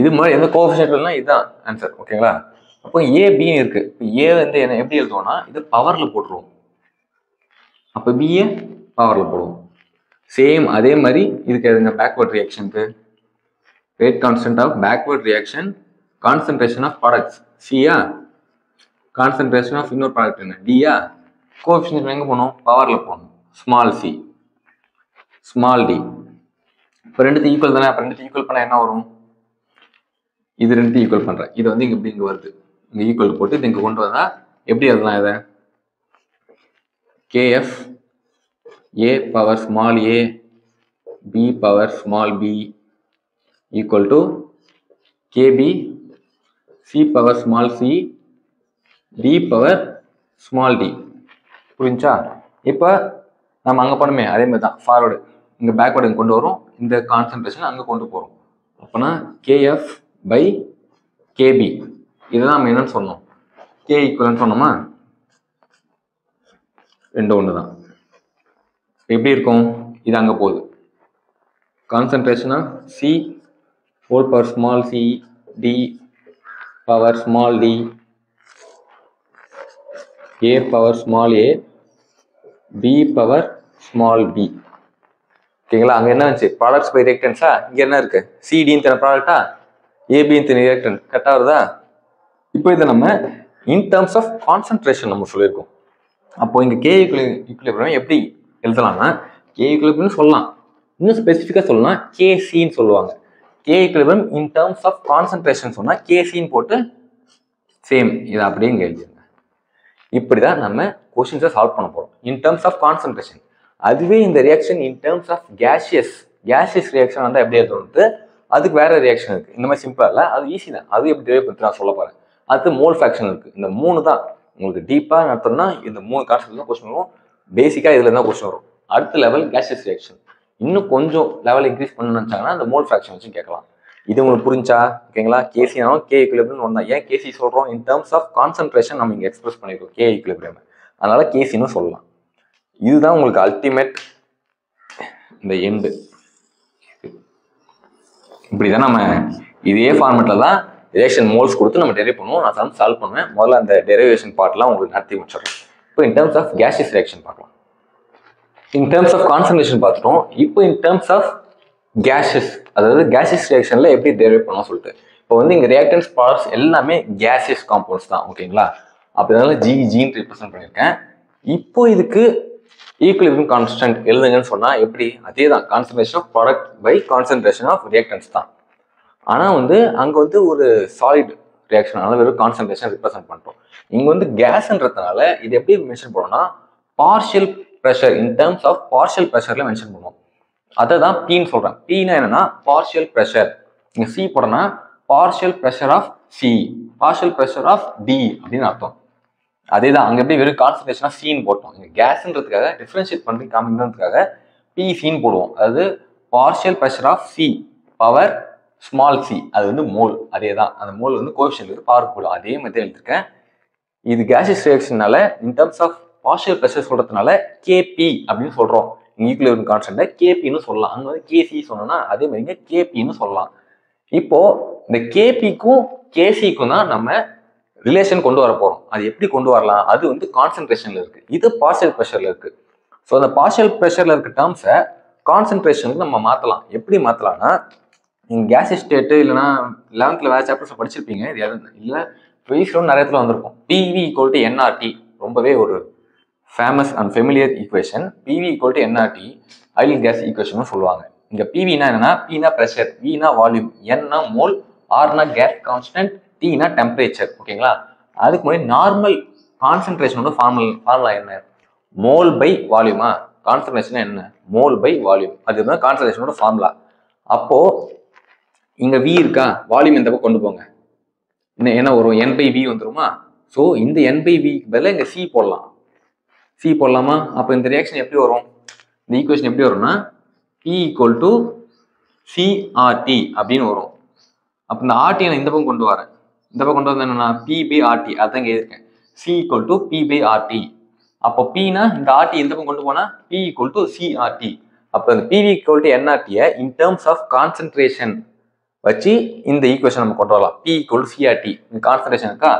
A: இது மாதிரி எந்த கோஎஃபிஷியன்ட்னா இதுதான் ஆன்சர். ஓகேங்களா? அப்போ ஏ பின்னு இருக்கு. இப்போ ஏ வந்து என்ன எப்படி எழுதுவோம்னா இது பவரில் போட்டுருவோம். அப்போ பிஏ பவரில் போடுவோம். சேம் அதே மாதிரி இதுக்கு எதுங்க பேக்வர்ட் ரியாக்ஷனுக்கு rate constant of backward reaction concentration of products சியா, கான்சன்ட்ரேஷன் ஆஃப் இன்னொரு ப்ராடக்ட் என்ன டியா, கோஎஃபிஷியன்ட் எங்கே போகணும் பவரில் போகணும். Small C small D. இப்போ ரெண்டுத்தையும் ஈக்குவல் தானே. அப்போ ரெண்டுத்தையும் ஈக்குவல் பண்ணால் என்ன வரும்? இது ரெண்டுத்தையும் ஈக்குவல் பண்ணுறேன். இது வந்து இங்கே இப்படி இங்கே வருது. இங்கே ஈக்குவல் போட்டு இது இங்கே கொண்டு வந்தால் எப்படி எழுதலாம்? இதை KF A power small A B power small B equal to KB C power small C D power small D. புரிஞ்சா? இப்போ நம்ம அங்கே பண்ணுமே அதே மாதிரி தான் ஃபார்வர்டு இங்கே பேக்வர்டு இங்கே கொண்டு வரும். இந்த கான்சன்ட்ரேஷன் அங்கே கொண்டு போகிறோம். அப்போனா கேஎஃப் பை கேபி இதுதான் நம்ம என்னன்னு சொன்னோம் K ஈக்குவல்னு சொன்னோமா, ரெண்டு ஒன்று தான். எப்படி இருக்கும்? இது அங்கே போகுது. கான்சன்ட்ரேஷனா C whole power small C D power small D A power small A B power small B. ஓகேங்களா? அங்கே என்ன இருந்துச்சு ப்ராடக்ட்ஸ் பை ரியாக்டன்ஸா, இங்கே என்ன இருக்கு சிடின்னு தர ப்ராடக்டா ஏபின்னு தனி ரியாக்டன். கரெக்டாக வருதா? இப்போ இதை நம்ம இன் டர்ம்ஸ் ஆஃப் கான்சன்ட்ரேஷன் நம்ம சொல்லியிருக்கோம். அப்போ இங்கே K equilibrium எப்படி எழுதலாம்னா K equilibrium சொல்லலாம், இன்னும் ஸ்பெசிஃபிக்காக சொல்லலாம் KCன்னு சொல்லுவாங்க. K equilibrium in terms of concentration சொன்னால் KCன்னு போட்டு சேம் இதை அப்படியே இங்கே எழுதிடுங்க. இப்படி தான் நம்ம கொஸ்டின்ஸை சால்வ் பண்ண போகிறோம் இன் டர்ம்ஸ் ஆஃப் கான்சன்ட்ரேஷன். அதுவே இந்த reaction in terms of gaseous reaction வந்தால் எப்படி எழுதணும்ட்டு அதுக்கு வேற ரியாக்ஷன் இருக்குது. இந்த மாதிரி சிம்பிளாக இல்லை, அது ஈஸி தான். அது எப்படி டெரைவ் பண்ணி நான் சொல்ல போகிறேன். அது மோல் ஃப்ராக்ஷன் இருக்குது. இந்த மூணு தான் உங்களுக்கு டீப்பாக நடத்தணும்னா இந்த மூணு கான்செப்ட் தான் கொஸ்டின் வரும். பேசிக்காக இதில் தான் கொஸ்டின் வரும். அடுத்த லெவல் கேஷியஸ் ரியாக்ஷன். இன்னும் கொஞ்சம் லெவல் இன்க்ரீஸ் பண்ணணும்னு நினச்சாங்கன்னா அந்த மோல் ஃப்ராக்ஷன் வச்சு கேட்கலாம். இது உங்களுக்கு புரிஞ்சா? ஓகேங்களா? கேசினாலும் K equilibrium ஒன்று தான். ஏன் கேசி சொல்கிறோம்? இன் டர்ம்ஸ் ஆஃப் கான்சன்ட்ரேஷன் நம்ம இங்கே எக்ஸ்பிரஸ் பண்ணியிருக்கோம் K equilibrium. அதனால கேசின்னு சொல்லலாம். இதுதான் உங்களுக்கு அல்டிமேட் இந்த எண்டு. இப்படிதான் நம்ம இதே ஃபார்மேட்டில் தான் ரியாக்ஷன் மோல்ஸ் கொடுத்து நம்ம டெரைவ் பண்ணுவோம். நான் சம் சால்வ் பண்ணுவேன். முதல்ல அந்த டெரிவேஷன் பார்ட்லாம் உங்களுக்கு நடத்தி முடிச்சிடறேன். இப்போ in terms of gaseous reaction பார்க்கலாம். இன் டர்ம்ஸ் ஆஃப் கான்சன்ட்ரேஷன் பார்த்துட்டோம். இப்போ இன் டர்ம்ஸ் ஆஃப் கேஷஸ், அதாவது கேஷஸ் ரியாக்ஷன்ல எப்படி டெரைவ் பண்ணலாம் சொல்லிட்டு. இப்போ வந்து இங்க ரியாக்டன்ஸ் ப்ராடக்ட்ஸ் எல்லாமே கேஷியஸ் காம்பவுண்ட்ஸ் தான். ஓகேங்களா? அப்படினால ஜின்னு ரெப்ரசென்ட் பண்ணியிருக்கேன். இப்போ இதுக்கு ஈக்குலிபிரியம் கான்ஸ்டன்ட் எழுதுங்கன்னு சொன்னா எப்படி? அதே தான், concentration of product by concentration of reactants தான். ஆனா வந்து அங்க வந்து ஒரு சாலிட் ரியாக்ஷன், அதனால வெறும் கான்சன்ட்ரேஷன் ரெப்ரசென்ட் பண்றோம். இங்க வந்து கேஸ்ன்றதுனால இது எப்படி மென்ஷன் பண்ணோம்னா partial pressure, in terms of partial ப்ரெஷர்ல மென்ஷன் பண்ணுவோம். அதை தான் பீன்னு சொல்றேன். பீனா என்னன்னா பார்ஷியல் ப்ரெஷர். இங்க சி போடனா partial pressure of C, partial pressure of D அப்படின்னு அர்த்தம். அதே தான் அங்க எப்படி வெறும் கான்சன்ட்ரேஷன் ஆஃப் சீன் போட்டோம். இங்க கேஸ்ன்றதுக்காக டிஃபரன்ஷியேட் பண்ணி காமிக்கிறதுக்காக பி சீன் போடுவோம். அதாவது partial pressure of C power small C, அது வந்து மோல். அதே தான், அந்த மோல் வந்து கோஎஃபிஷியன்ட் இருக்கு, பவர் போடும். அதே மாதிரி எழுதிருக்கேன். இது கேஷியஸ் ரியாக்ஷனால in terms of partial pressure சொல்றதுனால கேபி அப்படின்னு சொல்றோம். ஈக்குலிபிரியம் கான்ஸ்டன்ட் கேபின்னு சொல்லலாம். அங்க வந்து கேசி சொன்னோம்னா அதே மாதிரி கேபின்னு சொல்லலாம். இப்போ இந்த கேபிக்கும் கேசிக்கும் தான் நம்ம ரிலேஷன் கொண்டு வர போறோம். அது எப்படி கொண்டு வரலாம்? அது வந்து கான்சன்ட்ரேஷன்ல இருக்கு, இது பார்ஷியல் ப்ரெஷர்ல இருக்கு. ஸோ அந்த பார்ஷியல் ப்ரெஷர்ல இருக்க டேர்ம்ஸை கான்சன்ட்ரேஷனுக்கு நம்ம மாத்தலாம். எப்படி மாத்தலாம்னா, நீங்க கேஸ் ஸ்டேட்டு இல்லைன்னா 11th வேற சாப்டர்ஸ் படிச்சிருப்பீங்க. இது இல்லை பேசுகிறோம், நிறைய இடத்துல வந்திருக்கும். பிவி ஈக்குவல் டு என்ஆர்டி, ரொம்பவே ஒரு famous and familiar equation. PV equal to NRT ideal gas equation சொல்லுவாங்க. இங்க பிவினா என்னன்னா, பினா ப்ரெஷர், வினா வால்யூம், என்னா மோல், ஆர்னா கேஸ் கான்ஸ்டன்ட், டீனா டெம்பரேச்சர். ஓகேங்களா? அதுக்கு முன்னாடி நார்மல் கான்சன்ட்ரேஷனோட ஃபார்முலா என்ன? மோல் பை வால்யூமா? கான்சன்ட்ரேஷன் என்ன? Mole by volume. அதுதான் கான்சன்ட்ரேஷனோட ஃபார்முலா. அப்போ இங்க வி இருக்கா, வால்யூம் இந்த பக்கம் கொண்டு போங்க, என்ன வரும்? என் பை வி வந்துருமா? ஸோ இந்த என் பை வி பதிலாக இங்க சி போடலாம். சி போடலாமா? அப்போ இந்த ரியாக்ஷன் எப்படி வரும்? இந்த ஈக்குவேஷன் எப்படி வரும்னா P ஈக்குவல் டு சிஆர்டி அப்படின்னு வரும். அப்போ இந்த ஆர்டி நான் இந்த பக்கம் கொண்டு வரேன். இந்த பக்கம் கொண்டு வந்து என்னன்னா பி பை ஆர்டி, அதான் எழுதியிருக்கேன். C equal to P by RT. அப்போ பினா இந்த ஆர்டி இந்த பக்கம் கொண்டு போனா பி ஈக்குவல் டு சிஆர்டி. அப்போ இந்த பிவி ஈக்குவல் டு என்ஆர்டியை இன் டேர்ம்ஸ் ஆஃப் கான்சன்ட்ரேஷன் வச்சு இந்த ஈக்குவேஷன் நம்ம கொண்டு வரலாம். பி ஈக்குவல் டு சிஆர்டி, இந்த கான்சன்ட்ரேஷன் இருக்கா?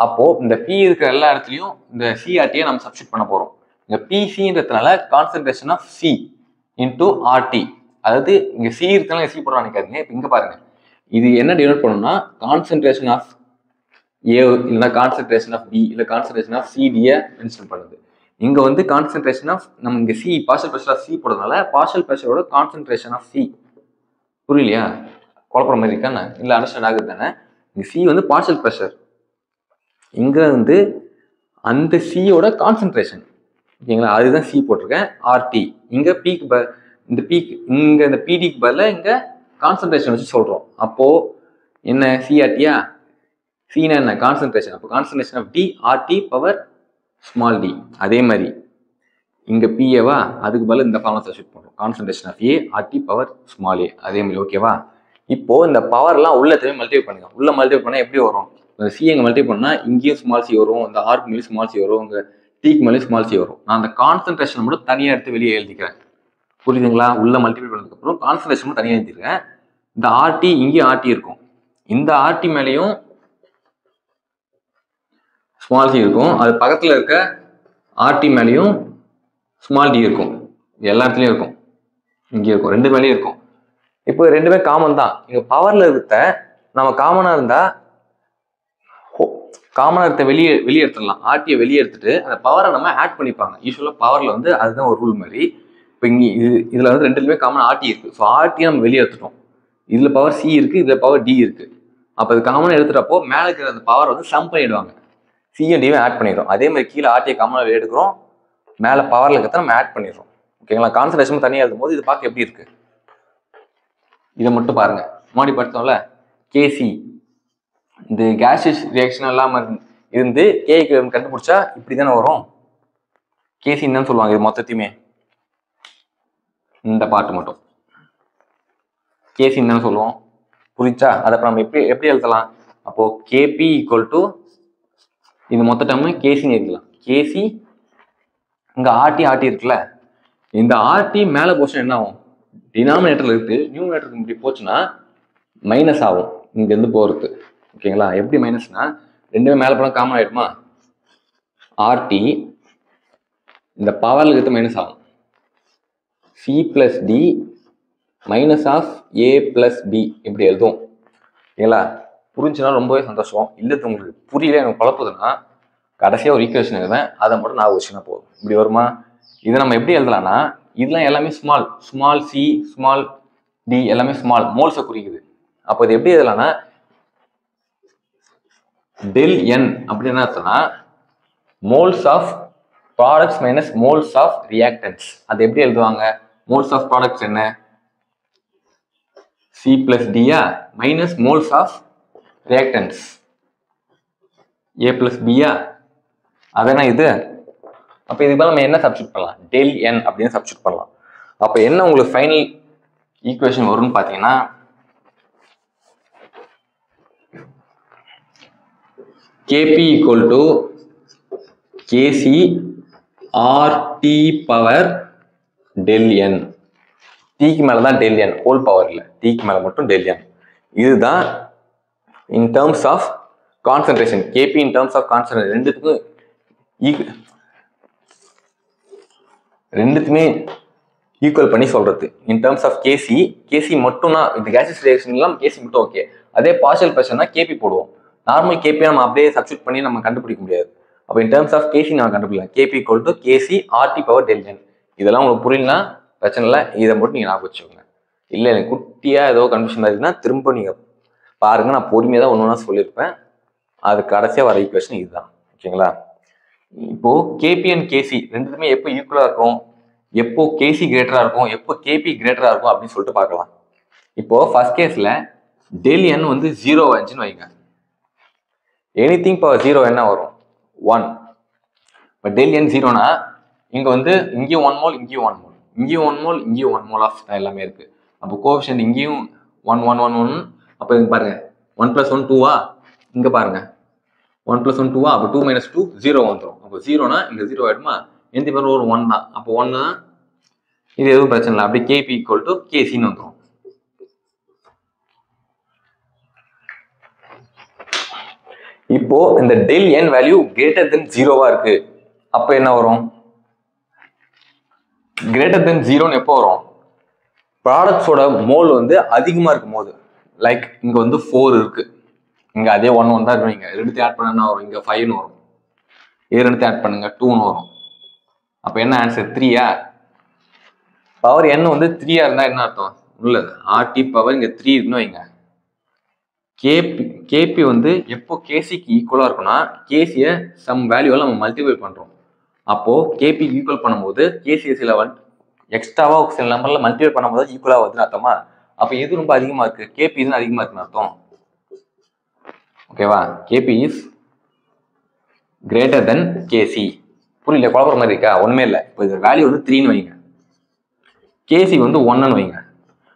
A: அப்போ இந்த பி இருக்கிற எல்லா இடத்துலையும் இந்த சிஆர்டியை நம்ம சப்ஸ்டிட் பண்ண போறோம். இந்த பிசின்றதுனால concentration of C into RT. அதாவது இங்க சி இருக்கிறதுனால சி போட நினைக்காதீங்க. இப்போ இங்க பாருங்க, இது என்ன டினோட் பண்ணணும்னா கான்சன்ட்ரேஷன் ஆஃப் ஏ இல்லைன்னா கான்சன்ட்ரேஷன் ஆஃப் பி இல்லை கான்சன்ட்ரேஷன் ஆஃப் சிடியை மென்ஷன் பண்ணுது. இங்க வந்து கான்சன்ட்ரேஷன் ஆஃப் நம்ம இங்க C partial pressure of C போடுறதுனால பார்ஷியல் ப்ரெஷரோட கான்சன்ட்ரேஷன் ஆஃப் சி. புரியலையா? குழப்பற மாதிரி இருக்கானே? இல்லை அண்டர்ஸ்டாண்ட் ஆகுது தானே? இங்க சி வந்து பார்ஷியல் ப்ரெஷர், இங்க வந்து அந்த சியோட கான்சன்ட்ரேஷன். ஓகேங்களா? அதுதான் சி போட்டிருக்கேன். ஆர்டி இங்க பீக்கு இந்த பீக் இங்க இந்த பிடிக்கு பதில் இங்க கான்சன்ட்ரேஷன் வச்சு சொல்றோம். அப்போ என்ன சிஆர்டியா? சினா என்ன? கான்சன்ட்ரேஷன். அப்போ concentration of D RT power small D. அதே மாதிரி இங்க பிஏவா, அதுக்கு பதில் இந்த ஃபார்முலா சப்ஸ்டிட் பண்றோம். Concentration of A RT power small A. அதே மாதிரி ஓகேவா? இப்போ இந்த பவர்லாம் உள்ள திரும்பி மல்டிப்ளை பண்ணுங்க. உள்ள மல்டிப்ளை பண்ணா எப்படி வரும்? சி எங்க மல்டிப்ளை பண்ணா இங்கேயும் ஸ்மால் சி வரும், இந்த ஆர்க்கு மேலே ஸ்மால் சி வரும், இங்க டீக்கு மேலே ஸ்மால் சி வரும். நான் அந்த கான்சன்ட்ரேஷன் மட்டும் தனியாக எடுத்து வெளியே எழுதிக்கிறேன். புரியுதுங்களா? உள்ள மல்டிப்ளை பண்ணதுக்கு அப்புறம் கான்சன்ட்ரேஷன் மட்டும் தனியாக எழுதிருக்கேன். இந்த ஆர்டி இங்கேயும் ஆர்டி இருக்கும், இந்த ஆர்டி மேலேயும் ஸ்மால் சி இருக்கும், அது பக்கத்தில் இருக்க ஆர்டி மேலேயும் ஸ்மால் டி இருக்கும். எல்லா இடத்துலையும் இருக்கும், இங்கே இருக்கும், ரெண்டு மேலேயும் இருக்கும். இப்போ ரெண்டுமே காமன் தான். இங்க பவர்ல இருக்க நம்ம காமனா இருந்தா காமனா இருக்க வெளியே எடுத்துடலாம். ஆர்டியை வெளியே எடுத்துட்டு அந்த பவரை நம்ம ஆட் பண்ணிப்பாங்க. யூஸ்வலா பவர்ல வந்து அதுதான் ஒரு ரூல் மாதிரி. இப்போ இங்க இதுல வந்து ரெண்டுலுமே காமன் ஆர்டி இருக்கு. ஸோ ஆர்டியை நம்ம வெளியே எடுத்துட்டோம். இதுல பவர் சி இருக்கு, இதுல பவர் டி இருக்கு. அப்போ அது காமனா எடுத்துட்டப்போ மேலே இருக்கிற அந்த பவர் வந்து சம் பண்ணிடுவாங்க, சி அண்ட் டியும் ஆட் பண்ணிடுறோம். அதே மாதிரி கீழே ஆர்டியை காமனா எடுக்கிறோம், மேலே பவர்ல இருக்கிறத நம்ம ஆட் பண்ணிடுறோம். ஓகேங்களா? கான்சன்ட்ரேஷன் தனியாக எழுதும் போது இது பார்க்க எப்படி இருக்கு? இதை மட்டும் பாருங்க. முன்னாடி படித்தோம்ல கேசி, இந்த கேஷியஸ் ரியாக்ஷன் எல்லாம் இருந்து கேக்கு கண்டுபிடிச்சா இப்படி தானே வரும். கேசின்னு தான் சொல்லுவாங்க. இது மொத்தத்தையுமே இந்த பாட்டு மட்டும் கேசின்னு தானே சொல்லுவோம். புரிச்சா? அதை நம்ம எப்படி எழுதலாம்? அப்போ கேபி ஈக்குவல் டு இந்த மொத்த டைம் கேசின்னு எழுதலாம். கேசி இங்க ஆர்டி இருக்குல்ல, இந்த ஆர்டி மேல போச்சுன்னா என்ன ஆகும்? டினாமினேட்டர்ல இருக்கு, நியூமினேட்டருக்கு இப்படி போச்சுன்னா மைனஸ் ஆகும் இங்க இருந்து போறது. ஓகேங்களா? எப்படி மைனஸ்னா ரெண்டுமே மேல போனா காமன் ஆயிடுமா? ஆர்டி இந்த பவர்ல இருக்கிறது மைனஸ் ஆகும். C plus D minus of A plus B இப்படி எழுதுவோம். ஓகேங்களா? புரிஞ்சுன்னா ரொம்பவே சந்தோஷம். இல்லை உங்களுக்கு புரியல, எனக்கு குழப்புதுன்னா கடைசியாக ஒரு ஈக்குவேஷன் எழுதுவேன், அதை மட்டும் நான் வச்சுனா போதும். இப்படி வருமா? இதை நம்ம எப்படி எழுதலாம்னா, இதெல்லாம் எல்லாமே ஸ்மால் சி ஸ்மால் டி எல்லாமே ஸ்மால் மோல்ஸை குறிக்குது. அப்போ இது எப்படி எழுதலாம்னா, டெல் என் அப்படின்னு என்ன அர்த்தம்னா moles of products minus moles of reactants. அது எப்படி எழுதுவாங்க? மோல்ஸ் ஆஃப் ப்ராடக்ட்ஸ் என்ன? சி பிளஸ் டியா minus moles of reactants A plus பியா, அதானே இது. அப்போ இதுக்கு நம்ம என்ன சப்ஸ்டியூட் பண்ணலாம்? டெல் என் அப்படின்னு சப்ஸ்டியூட் பண்ணலாம். அப்போ என்ன உங்களுக்கு ஃபைனல் ஈக்குவேஷன் வரும்னு பார்த்தீங்கன்னா, Kp equal to Kc RT power del n. Tக்கு மேல தான் del n, ஹோல் பவர் இல்லை, Tக்கு மேல மட்டும் del n. இதுதான் in terms of concentration. Kp in terms of concentration ரெண்டுத்துமே ஈக்குவல் பண்ணி சொல்றது. இன் டேர்ம்ஸ் ஆஃப் கேசி மட்டும்னா இந்த கேசஸ் ரியாக்ஷன் எல்லாம் கேசி மட்டும் ஓகே. அதே பார்ஷியல் ப்ரெஷர்னா கேபி போடுவோம். நார்மல் கேபி நம்ம அப்படியே சப்ஸ்டியூட் பண்ணி நம்ம கண்டுபிடிக்க முடியாது. அப்போ இன் டேர்ம்ஸ் ஆஃப் கேசி நம்ம கண்டுபிடிக்கலாம். KP equal to KC RT power del N. இதெல்லாம் உங்களுக்கு புரியலனா பிரச்சனை இல்லை, இதை மட்டும் நீங்கள் ஞாபகம் வச்சுக்கோங்க. இல்லை எனக்கு குட்டியாக ஏதோ கன்ஃபியூஷன் இருக்குன்னா திரும்ப நீங்கள் பாருங்க, நான் பொறுமையாக தான் ஒன்று ஒன்றா சொல்லியிருப்பேன். அது கடைசியாக வர ஈக்குவேஷன் இதுதான். ஓகேங்களா? இப்போ கேபி அண்ட் கேசி ரெண்டுத்துமே எப்போ ஈக்குவலாக இருக்கும், எப்போ கேசி கிரேட்டராக இருக்கும், எப்போ கேபி கிரேட்டராக இருக்கும் அப்படின்னு சொல்லிட்டு பார்க்கலாம். இப்போ ஃபர்ஸ்ட் கேஸில் டெல் என் வந்து 0 வந்துச்சுன்னு வைங்க. எனிதிங் பவர் 0 என்ன வரும்? 1. இப்போ டெல் என் 0னா இங்கே வந்து இங்கேயும் 1 மோல், இங்கேயும் 1 மோல், இங்கேயும் 1 மோல், இங்கேயும் 1 மோல் ஆஃப் எல்லாமே இருக்கு. அப்போ கோஎஃபிஷியன்ட் இங்கேயும் 1 1 1 1. அப்போ இங்கே பாருங்க 1 + 1 2வா, இங்கே பாருங்க 1 + 1 2வா, அப்போ 2 - 2 0 வந்துடும். அப்போ 0னா இங்கே 0 ஆயிடுமா? எந்த பேர் ஒரு 1 தான். அப்போ 1 இது எதுவும் பிரச்சனை இல்லை. அப்படி கேபி ஈக்குவல் டு கேசின்னு வந்துடும். இப்போ இந்த டெல் என் வேல்யூ கிரேட்டர் தென் 0வா இருக்கு. அப்போ என்ன வரும்? கிரேட்டர் தென் 0ன்னு எப்போ வரும்? ப்ராடக்ட்ஸோட மோல் வந்து அதிகமாக இருக்கும் போது. லைக் இங்கே வந்து 4 இருக்கு, இங்கே அதே 1 1 தான் இருக்கு. ரெண்டுத்தையும் ஆட் பண்ண என்ன வரும்? இங்கே 5ன்னு வரும். இது ரெண்டுத்தையும் ஆட் பண்ணுங்க 2ன்னு வரும். அப்போ என்ன ஆன்சர்? 3யா? பவர் n வந்து 3யா இருந்தால் என்ன அர்த்தம்? உள்ளது ஆர்டி பவர் இங்கே 3 இருக்குன்னு வைங்க. கேபி வந்து எப்போ கேசிக்கு ஈக்குவலாக இருக்குன்னா கேசியை சம் வேல்யூவால் நம்ம மல்டிப்ளை பண்ணுறோம். அப்போது கேபிக்கு ஈக்குவல் பண்ணும்போது கேசியை சில எக்ஸ்ட்ராவாக சில நம்பரில் மல்டிப்ளை பண்ணும்போது ஈக்குவலாக வருதுன்னு அர்த்தமா? அப்போ எது ரொம்ப அதிகமாக இருக்குது? கேபி இதுன்னு அதிகமாக இருக்குன்னு அர்த்தம். ஓகேவா? கேபி இஸ் கிரேட்டர் தென் கேசி. புரியல? குழப்பற மாதிரி இருக்கா? ஒன்றுமே இல்லை. இப்போ இது வேல்யூ வந்து 3ன்னு வைங்க, கேசி வந்து 1ன்னு வைங்க.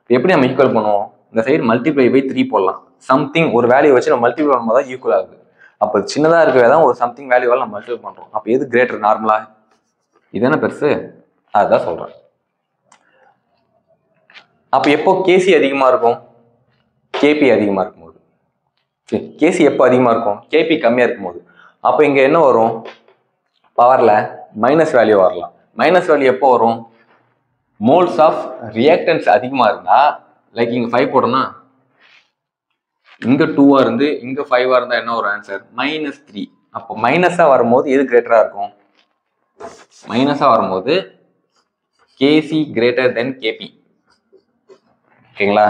A: எப்படி நம்ம ஈக்குவல் பண்ணுவோம்? இந்த சைடு மல்டிப்ளை பை 3 போடலாம். சம்திங் ஒரு வேல்யூ வச்சு நம்ம மல்டிப்ளை பண்ணும்போது தான் ஈக்குவல் ஆகுது. அப்போ சின்னதாக இருக்கவே தான் ஒரு சம்திங் வேல்யூவால் நம்ம மல்டிப்ளை பண்ணுறோம். அப்போ எது கிரேட்டர் நார்மலாக? இதுதானே பெருசு, அதுதான் சொல்கிறேன். அப்போ எப்போ கேசி அதிகமாக இருக்கும்? கேபி அதிகமாக இருக்கும்போது. கேசி எப்போ அதிகமாக இருக்கும்? கேபி கம்மியாக இருக்கும்போது. அப்போ இங்கே என்ன வரும்? பவரில் மைனஸ் வேல்யூ வரலாம். மைனஸ் வேல்யூ எப்போ வரும்? மோல்ஸ் ஆஃப் ரியாக்டன்ஸ் அதிகமாக இருந்தால், லைக் இங்கே 5 போட்டோம்னா இங்கே 2வா இருந்து இங்கே 5வா இருந்தால் என்ன ஒரு ஆன்சர்? -3. அப்போ மைனஸாக வரும்போது எது கிரேட்டராக இருக்கும்? மைனஸாக வரும்போது கேசி கிரேட்டர் தென் கேபி. ஓகேங்களா?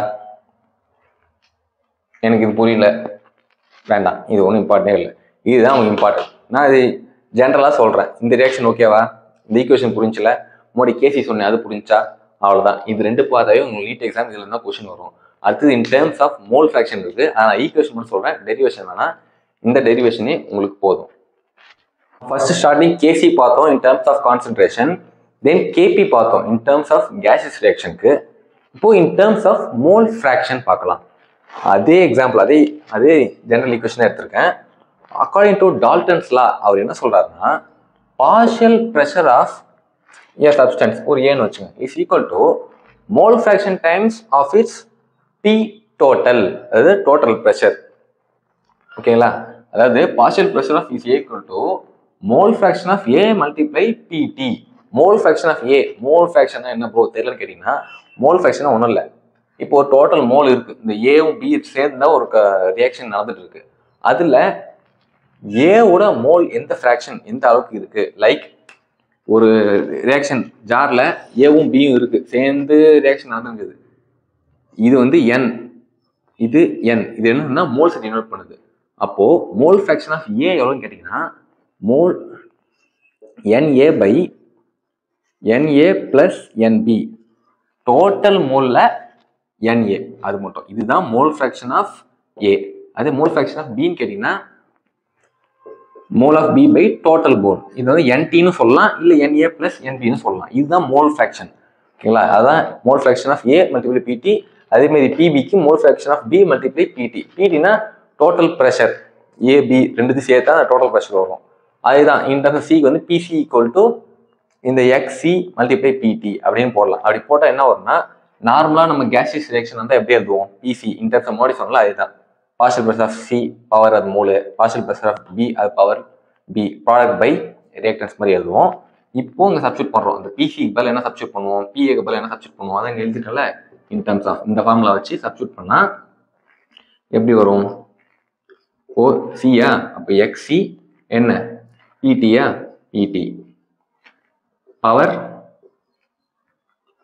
A: எனக்கு இது புரியல, வேண்டாம், இது ஒன்றும் இம்பார்ட்டே இல்லை. இதுதான் உங்களுக்கு இம்பார்ட்டன்ட். நான் இது ஜென்ரலாக சொல்கிறேன். இந்த ரியாக்ஷன் ஓகேவா? இந்த ஈக்குவேஷன் புரிஞ்சில? மோடி கேசி சொன்னேன், அது புரிஞ்சா? அவ்வளோதான். இது ரெண்டு பார்த்தாவே உங்களுக்கு நீட் எக்ஸாம் இதில் இருந்தால் கொஸ்டின் வரும். அடுத்தது in terms of mole fraction இருக்குது. ஆனால் ஈக்குவேஷன் மட்டும் சொல்கிறேன், டெரிவேஷன் வேணால். இந்த டெரிவேஷனே உங்களுக்கு போதும். ஃபர்ஸ்ட் ஸ்டார்டிங் கேசி பார்த்தோம் in terms of concentration, then KP பார்த்தோம் இன் டேர்ம்ஸ் ஆஃப் கேசஸ் ரியாக்ஷனுக்கு. இப்போ in terms of mole fraction பார்க்கலாம். அதே எக்ஸாம்பிள், அதே ஜெனரல் ஈக்குவேஷன் எடுத்திருக்கேன். அக்கார்டிங் டு டால்டன்ஸ் லா அவர் என்ன சொல்றாருன்னா, partial pressure of A substance ஒரு ஏன்னு வச்சுங்க is equal to mole fraction times of its T total, அதாவது டோட்டல் ப்ரெஷர். ஓகேங்களா? அதாவது partial pressure of is equal to mole fraction of A multiply பிடி. Mole fraction of A, mole fraction என்ன bro தெரியலன்னு கேட்டீங்கன்னா, மோல் ஃப்ராக்ஷன் ஒன்றும் இல்லை, இப்போ ஒரு டோட்டல் மோல் இருக்கு, இந்த ஏவும் பி சேர்ந்தா ஒரு ரியாக்ஷன் நடந்துட்டு இருக்கு. அதுல ஏவோட மோல் எந்த ஃப்ராக்ஷன் எந்த அளவுக்கு இருக்கு, லைக் ஒரு ரியாக்ஷன் ஜார்ல ஏவும் பியும் இருக்கு, சேர்ந்து ரியாக்ஷன் நடந்துருக்குது. இது வந்து n, இது n, இது என்னன்னா மோல்ஸ் டினோட் பண்ணுது. அப்போ மோல் ஃப்ராக்ஷன் ஆஃப் ஏ எவ்வளோன்னு கேட்டீங்கன்னா mole NA by NA plus NB, total மோல்ல NA அது மட்டும், இதுதான் மோல் ஃப்ராக்ஷன் ஆஃப் A. அதே மோல் ஃப்ராக்ஷன் ஆஃப் Bன்னு கேட்டீங்கன்னா mole of B by total mole, இது வந்து NTன்னு சொல்லலாம், இல்லை NA plus NBன்னு சொல்லலாம். இதுதான் மோல் ஃப்ராக்ஷன். ஓகேங்களா, அதான் mole fraction of A multiply PT. அதே மாதிரி PBக்கு mole fraction of B multiply PT. PTனா டோட்டல் ப்ரெஷர், AB ரெண்டுத்தையும் சேர்த்தா டோட்டல் ப்ரெஷர் வரும். அதுதான் இந்த சிக்கு வந்து PC ஈக்குவல் டு இந்த XC மல்டிப்ளை PT அப்படின்னு போடலாம். அப்படி போட்டால் என்ன வரும்னா நார்மலாக நம்ம கேசியஸ் ரியாக்ஷன் வந்து எப்படி எழுதுவோம், PC இந்த மோடி சொன்னால அதுதான் partial pressure of C power அது மூலு, பார்ஷியல் ப்ரெஷர் ஆஃப் B அது power B, product by reactants மாதிரி எழுதுவோம். இப்போ இங்கே சப்ஸ்டியூட் பண்ணுறோம், இந்த PCக்கு பதில் என்ன சப்ஸ்டியூட் பண்ணுவோம், PAக்கு பதில் என்ன சப்ஸ்டியூட் பண்ணுவோம், அதை எழுதிட்டால இன் டர்ம்ஸ் ஆஃப் இந்த ஃபார்முலா வச்சு சப்ஸ்டியூட் பண்ணால் எப்படி வரும், ஓ சியா, அப்போ XC என்ன PTயா, PT பவர்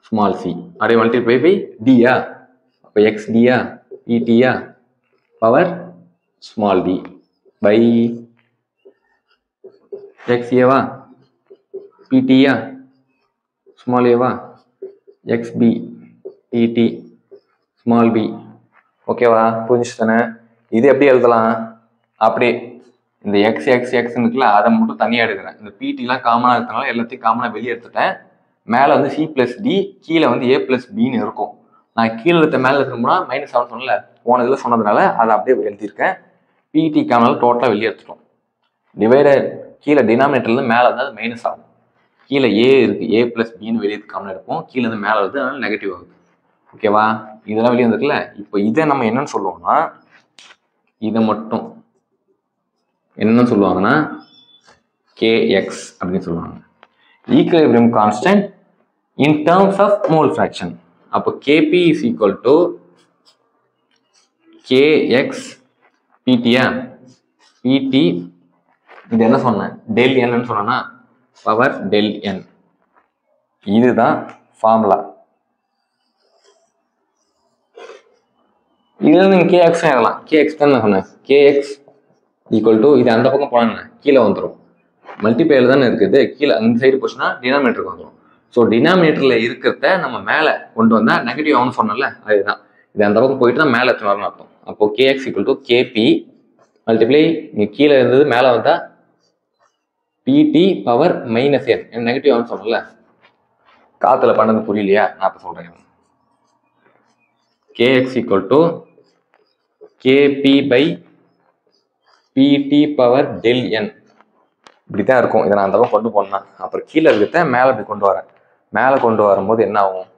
A: ஸ்மால் c, அப்படியே மல்டிப்ளை பை டியா, அப்போ XDயா PTயா பவர் ஸ்மால் d பை XAவா PTயா ஸ்மால் ஏவா XB PT ஸ்மால் b. ஓகேவா, புரிஞ்சுச்சு தானே? இது எப்படி எழுதலாம், அப்படியே இந்த x இருக்குல்ல அதை மட்டும் தனியாக எடுக்கிறேன். இந்த PTலாம் காமனாக இருக்கிறதுனால எல்லாத்தையும் காமனாக வெளியே எடுத்துட்டேன். மேலே வந்து C + D, கீழே வந்து A + Bன்னு இருக்கும். நான் கீழே எடுத்த மேலே எடுத்துட்டோம்னா -7 சொன்னல, போன இதில் சொன்னதுனால அதை அப்படியே எழுதியிருக்கேன். PT காமனால டோட்டலாக வெளியே எடுத்துட்டோம். டிவைடர் கீழே டினாமினேட்டர்லேருந்து மேலே வந்து அது மைனஸ் ஆகும். கீழே A இருக்குது, A + Bன்னு வெளியே காமனாக எடுப்போம், கீழே வந்து மேலே வருது, அதனால நெகட்டிவ் ஆகுது. ஓகேவா, இதெல்லாம் வெளியே வந்துருக்குல்ல. இப்போ இதை நம்ம என்னன்னு சொல்லுவோம்னா, இதை மட்டும் என்னன்னு சொல்லுவாங்கன்னா KX அப்படின்னு சொல்லுவாங்க, equilibrium constant in terms of mole fraction. அப்போ KP is equal to KX PTயா, PT இது என்ன சொன்னேன், டெல் என்னன்னு சொன்னா பவர் டெல் n. இதுதான் ஃபார்முலா. இதுல நீங்க KX எழுதலாம், KX தான் நான் சொன்னேன், KX ஈக்குவல் டு இது அந்த பக்கம் போனா கீழே வந்துடும், மல்டிப்ளைல தானே இருக்குது, கீழே அந்த சைடு போச்சுன்னா டினாமினேட்டருக்கு வந்துடும். ஸோ டினாமினேட்டர்ல இருக்கிறத நம்ம மேலே கொண்டு வந்தால் நெகட்டிவ் ஆகும்னு சொன்னல, அதுதான் இது அந்த பக்கம் போயிட்டு தான் மேலே எத்தனை வரணும் அர்த்தம். அப்போ KX equal to KP multiply இங்கே கீழே இருந்தது மேலே வந்தால் PT பவர் -n, நெகட்டிவ் ஆகும்னு சொன்னல, காத்துல பண்ணது புரியலையா, நான் இப்போ சொல்றேன். KX equal to KP by PT power del n, இப்படிதான் இருக்கும். இதை நான் அந்த பக்கம் கொண்டு போனேன், அப்புறம் கீழே இருக்கிறத மேலே இப்படி கொண்டு வரேன். மேலே கொண்டு வரும்போது என்ன ஆகும்,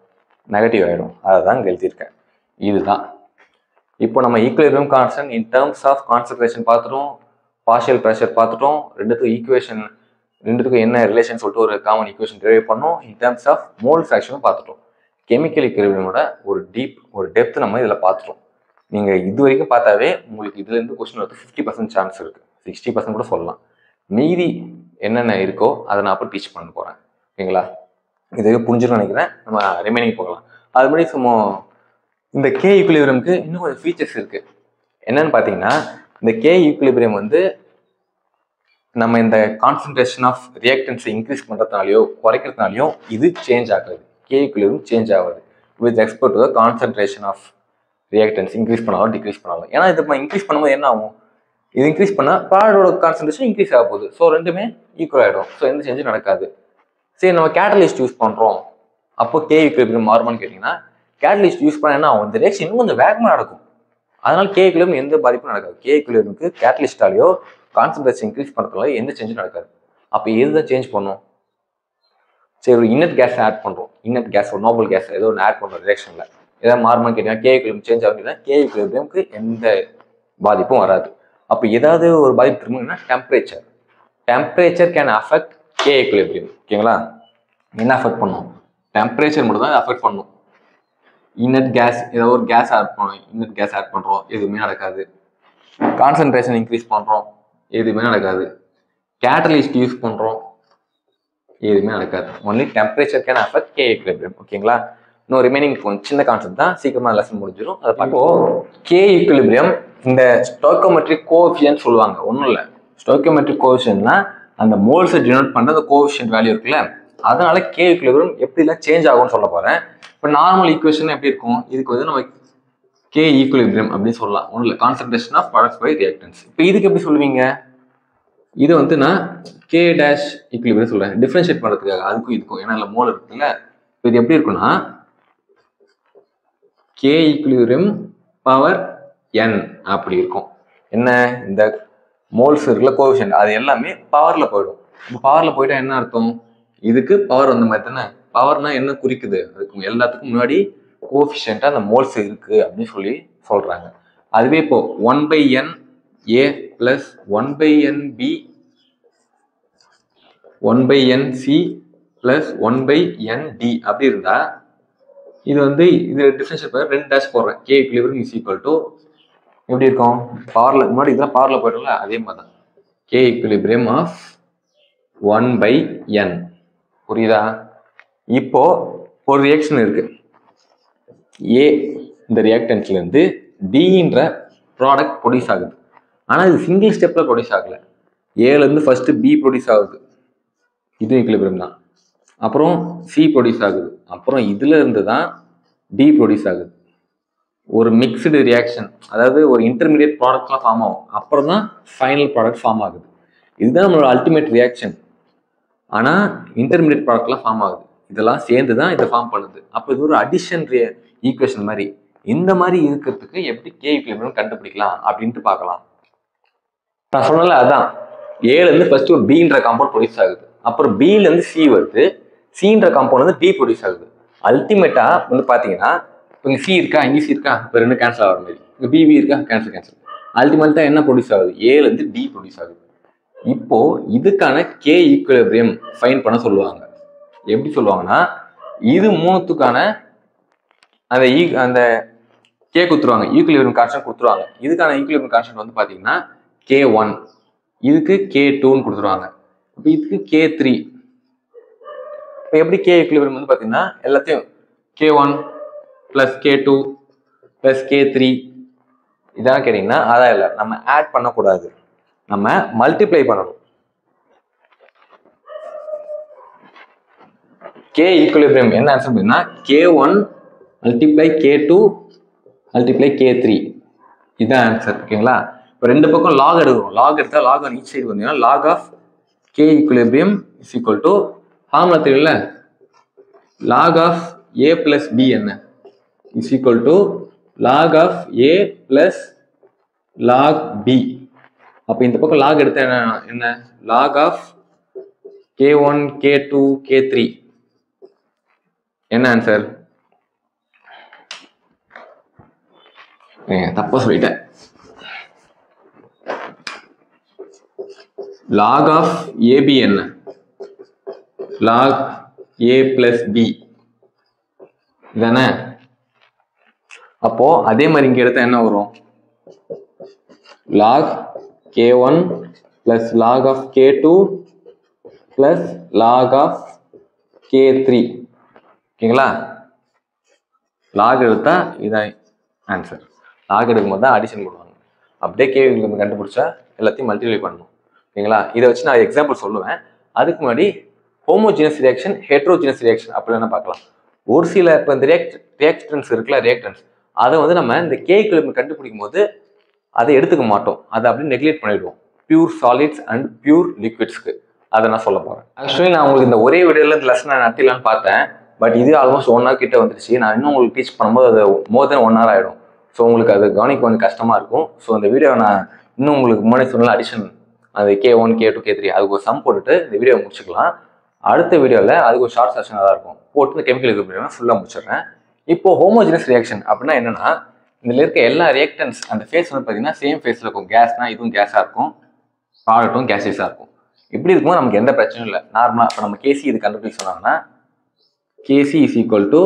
A: நெகட்டிவ் ஆகிடும். அதை தான் இங்கே எழுதியிருக்கேன். இதுதான் இப்போ நம்ம equilibrium constant in terms of concentration பார்த்துட்டோம், பார்ஷியல் ப்ரெஷர் பார்த்துட்டோம், ரெண்டுத்துக்கும் ஈக்குவேஷன், ரெண்டுத்துக்கும் என்ன ரிலேஷன் சொல்லிட்டு ஒரு காமன் ஈக்குவேஷன் டிரைவ் பண்ணோம். இன் டர்ம்ஸ் ஆஃப் மோல் ஃப்ராக்ஷனும் பார்த்துட்டோம். கெமிக்கல் ஈக்குலிபிரியமோட ஒரு டெப்த் நம்ம இதில் பார்த்துட்டோம். நீங்கள் இது வரைக்கும் பார்த்தாவே உங்களுக்கு இதுலேருந்து கொஸ்டின் வந்து 50% சான்ஸ் இருக்குது, 60% கூட சொல்லலாம். மீதி என்னென்ன இருக்கோ அதை நான் அப்போ டீச் பண்ண போகிறேன். ஓகேங்களா, இதை புரிஞ்சுன்னு நினைக்கிறேன். நம்ம ரிமைனிங் போகலாம். அது மாதிரி சும்மா இந்த K ஈக்குலிபிரியம்க்கு இன்னும் கொஞ்சம் ஃபீச்சர்ஸ் இருக்குது. என்னன்னு பார்த்தீங்கன்னா, இந்த K ஈக்குலிபிரியம் வந்து நம்ம இந்த கான்சன்ட்ரேஷன் ஆஃப் ரியாக்டன்ஸை இன்க்ரீஸ் பண்ணுறதுனாலையோ குறைக்கிறதுனாலையோ இது சேஞ்ச் ஆகுது. K ஈக்குலிபிரியம் சேஞ்ச் ஆகுது with respect to the concentration of reactants increase பண்ணாலும் டிக்ரீஸ் பண்ணாலும். ஏன்னா இது இன்க்ரீஸ் பண்ணும்போது என்ன ஆகும், இது இன்க்ரீஸ் பண்ணால் ப்ராடக்டோட கான்சன்ட்ரேஷன் இன்க்ரீஸ் ஆக போகுது. ஸோ ரெண்டுமே ஈக்குவல் ஆகிடும். ஸோ எந்த சேஞ்சும் நடக்காது. சரி, நம்ம கேட்டலிஸ்ட் யூஸ் பண்ணுறோம், அப்போ K ஈக்குலிபிரியம் மாறுமான்னு கேட்டிங்கன்னா, கேட்டலிஸ்ட் யூஸ் பண்ண என்ன ஆகும், இந்த ரியாக்ஷன் இன்னும் கொஞ்சம் வேகமாக நடக்கும். அதனால K ஈக்குலிபிரியம் எந்த பாதிப்பும் நடக்காது. K ஈக்குலிபிரியம்க்கு கேட்டலிஸ்டாலேயோ கான்சன்ட்ரேஷன் இன்க்ரீஸ் பண்ணுறதுனால எந்த சேஞ்சும் நடக்காது. அப்போ எதுதான் சேஞ்ச் பண்ணும், சரி ஒரு இன்னட் கேஸ் ஆட் பண்ணுறோம், இன்னட் கேஸ் ஒரு நோபல் கேஸ் ஏதோ ஒன்று ஆட் பண்ணுறோம் ரியாக்ஷனில், ஏதாவது மாறுமான்னு கேட்டிங்கன்னா K ஈக்குலிபிரியம் சேஞ்ச் ஆகுதுன்னா K ஈக்குலிபிரியம்க்கு எந்த பாதிப்பும் வராது. அப்போ ஏதாவது ஒரு பாதிப்பு திரும்பினா temperature can affect K equilibrium. ஓகேங்களா, என்ன அஃபெக்ட் பண்ணும், டெம்பரேச்சர் மட்டும் தான் அஃபெக்ட் பண்ணும். இன்னட் கேஸ் ஏதோ ஒரு கேஸ் ஆட் பண்ணுவோம், இன்னட் கேஸ் ஆட் பண்ணுறோம், எதுவுமே நடக்காது. கான்சன்ட்ரேஷன் இன்க்ரீஸ் பண்ணுறோம், எதுவுமே நடக்காது. கேட்டலிஸ்ட் யூஸ் பண்ணுறோம், எதுவுமே நடக்காது. Only temperature can affect K equilibrium. ஓகேங்களா? இன்னும் ரிமைனிங் சின்ன கான்செப்ட் தான், சீக்கிரமாக லெசன் முடிஞ்சிடும். அதை பார்ப்போம். கே ஈக்குலிபிரியம் இந்த ஸ்டோய்கியோமெட்ரிக் கோஎஃபிஷியன்ட் சொல்லுவாங்க. ஒன்றும் இல்லை, ஸ்டோய்கியோமெட்ரிக் கோஎஃபிஷியன்ட்னா அந்த மோல்ஸை டினோட் பண்ணுற அந்த கோஎஃபிஷியன்ட் வேல்யூ இருக்குல்ல, அதனால கே ஈக்குலிபிரியம் எப்படிலாம் சேஞ்ச் ஆகும்னு சொல்ல போகிறேன். இப்போ நார்மல் ஈக்குவேஷன் எப்படி இருக்கும், இதுக்கு வந்து நம்ம கே ஈக்குலிபிரியம் அப்படின்னு சொல்லலாம். ஒன்றும் இல்லை, concentration of products by reactants. இப்போ இதுக்கு எப்படி சொல்லுவீங்க? இது வந்து நான் கே டேஷ் ஈக்குலிபிரியம் சொல்றேன், டிஃபரன்ஷியேட் பண்ணுறதுக்காக. அதுக்கும் இதுக்கும் ஏன்னா இல்லை மோல் இருக்குல்ல. இப்போ இது எப்படி இருக்குன்னா கே ஈக்குலிபிரியம் பவர் n அப்படி இருக்கும். என்ன, இந்த மோல்ஸ் இருக்குல்ல கோஎஃபிஷியன்ட், அது எல்லாமே பவரில் போயிடும். இப்போ பவரில் போயிட்டா என்ன அர்த்தம், இதுக்கு பவர் வந்த மாதிரி தானே. பவர்னா என்ன குறிக்குது, அதுக்கு எல்லாத்துக்கும் முன்னாடி கோஎஃபிஷியன்ட்டாக அந்த மோல்ஸ் இருக்கு அப்படின்னு சொல்லி சொல்றாங்க. அதுவே இப்போ 1/n a plus 1/nb 1/nc plus 1/nd அப்படி இருந்தா இது வந்து இது டிஃபரன்ஷியேட் பண்ண 2 டேஷ் போடுறேன். K equilibrium is equal to எப்படி இருக்கும், பவர்ல முன்னாடி இதெல்லாம் பவர்ல போயிடும்ல, அதே மாதிரி தான் கே ஈக்குலிபிரியம் ஆஃப் 1/n. புரியுதா? இப்போ ஒரு ரியாக்ஷன் இருக்கு, ஏ இந்த ரியாக்டன்ஸ்ல இருந்து டின்ற ப்ராடக்ட் ப்ரொடியூஸ் ஆகுது. ஆனா இது சிங்கிள் ஸ்டெப்ல ப்ரொடியூஸ் ஆகல. ஏல இருந்து ஃபர்ஸ்ட் பி ப்ரொடியூஸ் ஆகுது, இது ஈக்குலிபிரியம் தான். அப்புறம் சி ப்ரொடியூஸ் ஆகுது, அப்புறம் இதுல இருந்து தான் டி ப்ரொடியூஸ் ஆகுது. ஒரு மிக்ஸ்டு ரியாக்ஷன், அதாவது ஒரு இன்டர்மீடியட் ப்ராடக்ட்லாம் ஃபார்ம் ஆகும், அப்புறம் தான் ஃபைனல் ப்ராடக்ட் ஃபார்ம் ஆகுது. இதுதான் நம்மளோட அல்டிமேட் ரியாக்ஷன். ஆனால் இன்டர்மீடியட் ப்ராடக்ட்லாம் ஃபார்ம் ஆகுது, இதெல்லாம் சேர்ந்து தான் இதை ஃபார்ம் பண்ணுது. அப்போ இது ஒரு அடிஷன் ஈக்குவேஷன் மாதிரி. இந்த மாதிரி இருக்கிறதுக்கு எப்படி கே ஈக்குலிபிரியம் கண்டுபிடிக்கலாம் அப்படின்ட்டு பார்க்கலாம். நான் சொன்னல அதான், ஏலேருந்து ஃபர்ஸ்ட் ஒரு பின்ற காம்பவுண்ட் ப்ரொடியூஸ் ஆகுது, அப்புறம் பிலேருந்து சி வருது, சின்ற காம்பவுண்ட் வந்து டி ப்ரொடியூஸ் ஆகுது. அல்டிமேட்டா வந்து பார்த்தீங்கன்னா இப்போ இங்கே சி இருக்கா, இங்கே சி இருக்கா, இப்போ ரெண்டு கேன்சல் ஆகிற மாதிரி, இங்கே பிபி இருக்கா, கேன்சல். அல்டிமேட்டா என்ன ப்ரொடியூஸ் ஆகுது, ஏலேருந்து டி ப்ரொடியூஸ் ஆகுது. இப்போ இதுக்கான கே ஈக்குலிபிரியம் ஃபைண்ட் பண்ண சொல்லுவாங்க. எப்படி சொல்லுவாங்கன்னா, இது மூணுத்துக்கான அந்த கே கொடுத்துருவாங்க, ஈக்குலிபிரியம் கான்ஸ்டன்ட் கொடுத்துருவாங்க. இதுக்கான ஈக்குலிபிரியம் கான்ஸ்டன்ட் வந்து பார்த்தீங்கன்னா K1, இதுக்கு K2ன்னு கொடுத்துருவாங்க. இப்போ இதுக்கு K3. இப்போ எப்படி கே ஈக்குலிபிரியம் வந்து பார்த்தீங்கன்னா எல்லாத்தையும் K1 + K2 + K3 இதான் கேட்டீங்கன்னா அதான் இல்லை, நம்ம ஆட் பண்ணக்கூடாது, நம்ம மல்டிப்ளை பண்ணணும். கே ஈக்குலிபிரியம் என்ன ஆன்சர் பண்ணா K1 × K2 × K3 இதுதான் ஆன்சர். ஓகேங்களா? இப்போ ரெண்டு பக்கம் லாக் எடுக்கிறோம், லாக் எடுத்தா லாக் ஆன் ஈச் சைடு வந்தீங்கன்னா log of K equilibrium is equal to formula தெரியல, log of A plus B என்ன is equal to log of A plus log B. அப்போ இந்த பக்கம் லாக் எடுத்தா என்ன lock of K1 K2 K3 என்ன answer? தப்பா சொல்லிட்டேன். லாக் ஆஃப் ஏபி என்ன லாக் ஏ பிளஸ் பி தானே. அப்போ அதே மாதிரி இங்க எடுத்தா என்ன வரும், log K1 + log of K2 + log of K3. ஓகேங்களா? லாக் எடுத்தா இதான் ஆன்சர். லாக் எடுக்கும்போது தான் அடிஷன் பண்ணுவாங்க. அப்படியே கே ஈக்குலிபிரியம் கண்டுபிடிச்சா எல்லாத்தையும் மல்டிப்ளை பண்ணணும். ஓகேங்களா? இதை வச்சு நான் எக்ஸாம்பிள் சொல்லுவேன். அதுக்கு முன்னாடி ஹோமோஜினஸ் ரியாக்ஷன், ஹெட்ரோஜினஸ் ரியாக்ஷன் அப்படிலாம் பார்க்கலாம். ஒரு சில இப்போ இந்த ரியாக்டன்ஸ் இருக்குல்ல, ரியாக்டன்ஸ் அதை வந்து நம்ம இந்த கே ஈக்குலிபிரியம் கண்டுபிடிக்கும் போது அதை எடுத்துக்க மாட்டோம், அதை அப்படியே நெக்லெக்ட் பண்ணிடுவோம். பியூர் சாலிட்ஸ் அண்ட் பியூர் லிக்விட்ஸ்க்கு அதை நான் சொல்ல போறேன். ஆக்சுவலி நான் உங்களுக்கு இந்த ஒரே வீடியோல இந்த லெசன் நான் நடத்திடலான்னு பார்த்தேன், பட் இது ஆல்மோஸ்ட் 1 hour கிட்ட வந்துருச்சு. நான் இன்னும் உங்களுக்கு டீச் பண்ணும்போது அது மோர் தென் 1 hour ஆகிடும். ஸோ உங்களுக்கு அது கவனிக்க கொஞ்சம் கஷ்டமா இருக்கும். ஸோ இந்த வீடியோ நான் இன்னும் உங்களுக்கு முன்னாடி சொன்ன அடிஷன் அது K1 K2 K3 அதுக்கு ஒரு சம் போட்டுட்டு இந்த வீடியோ முடிச்சுக்கலாம். அடுத்த வீடியோவில் அதுக்கு ஒரு ஷார்ட் செஷனாக தான் இருக்கும், போட்டு இந்த கெமிக்கல் ஈக்குலிபிரியம் ஃபுல்லாக முடிச்சிடுறேன். இப்போ ஹோமோஜினஸ் ரியாக்ஷன் அப்படின்னா என்னன்னா, இதில் இருக்க எல்லா ரியாக்டன்ஸ் அந்த ஃபேஸ் வந்து பார்த்தீங்கன்னா சேம் ஃபேஸில் இருக்கும். கேஸ்னா இதுவும் கேஸாக இருக்கும், ப்ராடக்ட்டும் கேஸஸாக இருக்கும். இப்படி இருக்கும்போது நமக்கு எந்த பிரச்சனையும் இல்லை. நார்மலாக இப்போ நம்ம கேசி இது கண்டுபிடிக்க சொன்னாங்கன்னா KC is equal to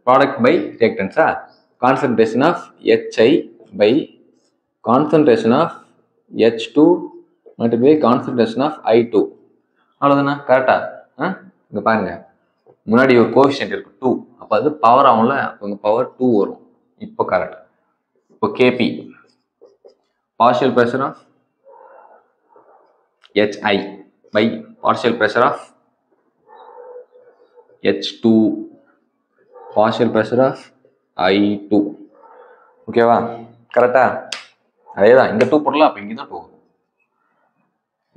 A: product by ரியாக்டன்ஸா, concentration of HI by concentration of H2 multiply concentration of I2. அவ்வளோதானே? கரெக்டா? இங்கே பாருங்க, முன்னாடி ஒரு கோஎஃபிஷியன்ட் இருக்கு 2, அப்போ அது பவர் ஆகும்ல, அப்போ இங்கே பவர் 2 வரும். இப்போ கரெக்ட். இப்போ KP partial pressure of HI by partial pressure of H2 partial pressure of I2. ஓகேவா? கரெக்டா? அதே தான், இந்த 2 போடலாம், அப்போ இங்கே தான் போகும்.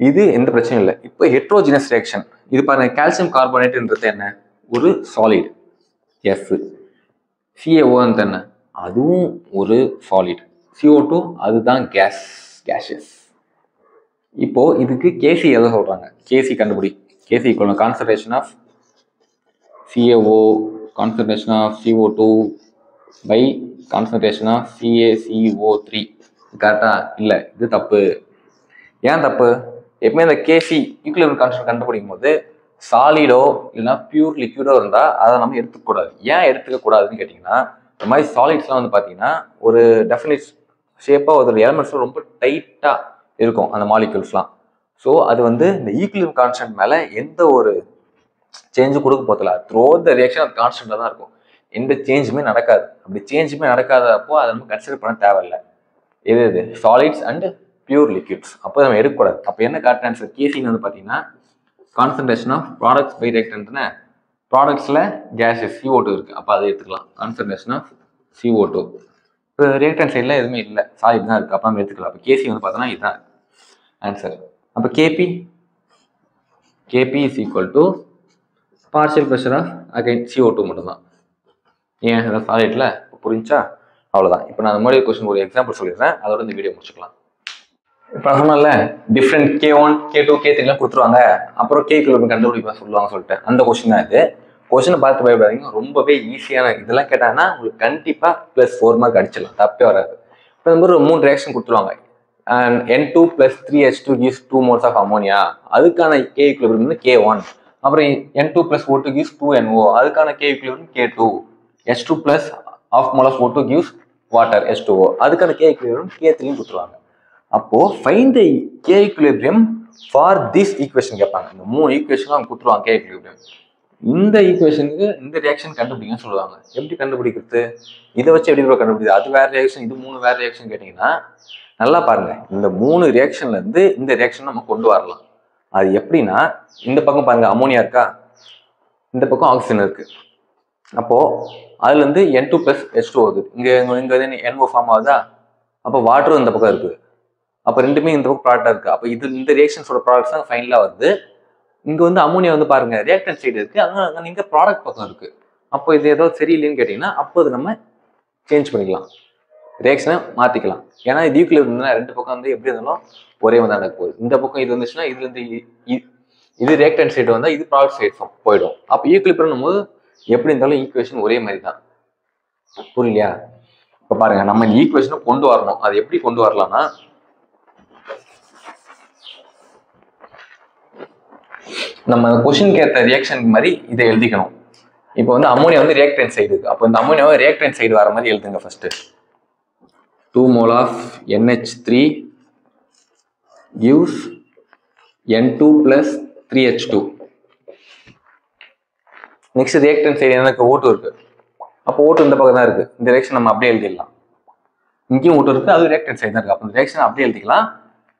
A: இது எந்த பிரச்சனையும் இல்லை. இப்போ ஹெட்ரோஜினஸ் ரியாக்ஷன், இது பாருங்க, கால்சியம் கார்பனேட்ன்றது என்ன? ஒரு சாலிட் F. CaO என்ன? அதுவும் ஒரு சாலிட். CO2 அதுதான் கேஷியஸ். இப்போ இதுக்கு KC எதை சொல்றாங்க? KC கண்டுபிடி. KC equal concentration of CaO concentration of CO2 by concentration of CaCO3. கரெக்டா? இல்லை, இது தப்பு. ஏன் தப்பு? எப்பவுமே இந்த KC ஈக்குவல் கான்ஸ்டன்ட் கண்டுபிடிக்கும் போது சாலிடோ இல்லைன்னா பியூர் லிக்விடோ இருந்தால் அதை நம்ம எடுத்துக்கூடாது. ஏன் எடுத்துக்க கூடாதுன்னு கேட்டிங்கன்னா, இந்த மாதிரி சாலிட்ஸ்லாம் வந்து பார்த்தீங்கன்னா ஒரு டெஃபினிட் ஷேப்பாக ஒரு எலமெண்ட்ஸ் ரொம்ப டைட்டாக இருக்கும் அந்த மாலிக்யூல்ஸ்லாம். ஸோ அது வந்து இந்த ஈக்குவல் கான்ஸ்டன்ட் மேலே எந்த ஒரு சேஞ்சும் கொடுக்க போதில்ல. த்ரூ த ரியாக்ஷன் அது கான்ஸ்டன்டாக தான் இருக்கும், எந்த சேஞ்சுமே நடக்காது. அப்படி சேஞ்சுமே நடக்காதப்போ அதை நம்ம கன்சிடர் பண்ண தேவையில்லை. இது சாலிட்ஸ் அண்ட் பியூர் லிக்விட்ஸ், அப்போ நம்ம எடுக்கக்கூடாது. அப்போ என்ன கரெக்ட் ஆன்சர்? கேசின்னு வந்து பார்த்தீங்கன்னா கான்சன்ட்ரேஷன் ஆஃப் ப்ராடக்ட்ஸ் பை ரியாக்டன்ட்னா ப்ராடக்ட்ஸில் கேஸஸ் CO2 இருக்குது, அப்போ அதை எடுத்துக்கலாம். Concentration of CO2. இப்போ ரியாக்டன் சைடில் எதுவுமே இல்லை, சாலிட் தான் இருக்குது, அப்போ நம்ம எடுத்துக்கலாம். அப்போ கேசி வந்து பார்த்தோன்னா இதுதான் ஆன்சர். அப்போ KP is equal to partial pressure of again CO2 மட்டும்தான். ஏன் அதான் சாலிட்ல? புரிஞ்சா? அவ்வளோதான். இப்போ நான் முன்னாடி கொஸ்டின் ஒரு எக்ஸாம்பிள் சொல்லிடுறேன், அதோட இந்த வீடியோ முடிச்சுக்கலாம். இப்போ சொன்னால டிஃப்ரெண்ட் K1 K2 K3 கொடுத்துருவாங்க, அப்புறம் K கிலோமீட்டர் கண்டுபிடிப்பா சொல்லுவாங்க சொல்லிட்டு அந்த கொஸ்டின் தான் இது. கொஸ்டினை பார்த்து பயப்படாதீங்க, ரொம்பவே ஈஸியான. இதெல்லாம் கேட்டாங்கன்னா உங்களுக்கு கண்டிப்பாக +4 மார்க் அடிச்சிடலாம், தப்பே வராது. இப்போ இந்த மாதிரி 3 ரியாக்ஷன் கொடுத்துருவாங்க. N2 + 3H2 gives 2 moles of ammonia, அதுக்கான K equilibrium வந்து K1. அப்புறம் N2 + O2 gives 2NO, அதுக்கான K equilibrium K2. H2 + ½ mole of O2 gives water H2O, அதுக்கான K equilibrium K3 கொடுத்துருவாங்க. அப்போ find the K equilibrium for this equation கேட்பாங்க. இந்த 3 equation அவங்க கொடுத்துருவாங்க K equilibrium. இந்த ஈக்குவேஷனுக்கு இந்த ரியாக்ஷன் கண்டுபிடிங்கன்னு சொல்லுவாங்க. எப்படி கண்டுபிடிக்கிறது? இதை வச்சு எப்படி கண்டுபிடிக்குது? அது வேற ரியாக்ஷன், இது 3 வேற ரியாக்ஷன் கேட்டீங்கன்னா நல்லா பாருங்க, இந்த 3 ரியாக்ஷன்ல இருந்து இந்த ரியாக்ஷன் நம்ம கொண்டு வரலாம். அது எப்படின்னா, இந்த பக்கம் பாருங்க அமோனியா இருக்கா, இந்த பக்கம் ஆக்சிஜன் இருக்கு. அப்போ அதுல இருந்து N2 + H2 வருது, இங்க NO ஃபார்ம் ஆகுதா, அப்போ வாட்டரும் இந்த பக்கம் இருக்குது. அப்போ ரெண்டுமே இந்த பக்கம் ப்ராடக்டா இருக்கு. அப்போ இது இந்த ரியாக்ஷன்ஸோட ப்ராடக்ட்ஸ் தான் ஃபைனலா வருது. இங்க வந்து அமோனியா வந்து பாருங்க ரியாக்டன் சைடு இருக்கு, அங்க இங்க ப்ராடக்ட் பக்கம் இருக்கு. அப்போ இது ஏதோ சரியில்லைன்னு கேட்டீங்கன்னா அப்போ அது நம்ம சேஞ்ச் பண்ணிக்கலாம், ரியாக்ஷனை மாத்திக்கலாம். ஏன்னா இது ஈக்குவலிபிரியம் இருந்தா ரெண்டு பக்கம் வந்து எப்படி இருந்தாலும் ஒரே மாதிரி நடக்க போகுது. இந்த பக்கம் இது வந்துச்சுன்னா இதுல இருந்து இது ரியாக்டன் சைடு வந்தா இது ப்ராடக்ட் சைடு போயிடும். அப்போ ஈக்குவலிபிரியம் போது எப்படி இருந்தாலும் ஈக்குவேஷன் ஒரே மாதிரி தான். புரியலையா? இப்போ பாருங்க, நம்ம இந்த ஈக்குவேஷனை கொண்டு வரணும். அது எப்படி கொண்டு வரலாம்னா, நம்ம கொஸ்டின் கேட்ட ரியாக்ஷன் மாதிரி இதை எழுதிக்கணும். இப்போ வந்து அமோனியா வந்து ரியாக்டன் சைடு இருக்கு, அப்போ இந்த அமோனியாவை ரியாக்டன் சைடு வர மாதிரி எழுதுங்க. First 2 mole of NH3 gives N2 + 3H2. Next ரியாக்டன் side எனக்கு O2 இருக்கு, அப்போ O2 இந்த பக்கம் தான் இருக்கு. இந்த ரியாக்ஷன் நம்ம அப்படியே எழுதிடலாம். இங்கேயும் O2 இருக்கு, அது ரியாக்டன் சைடு தான் இருக்கு. அப்போ இந்த ரியாக்ஷன் அப்படியே எழுதிக்கலாம்.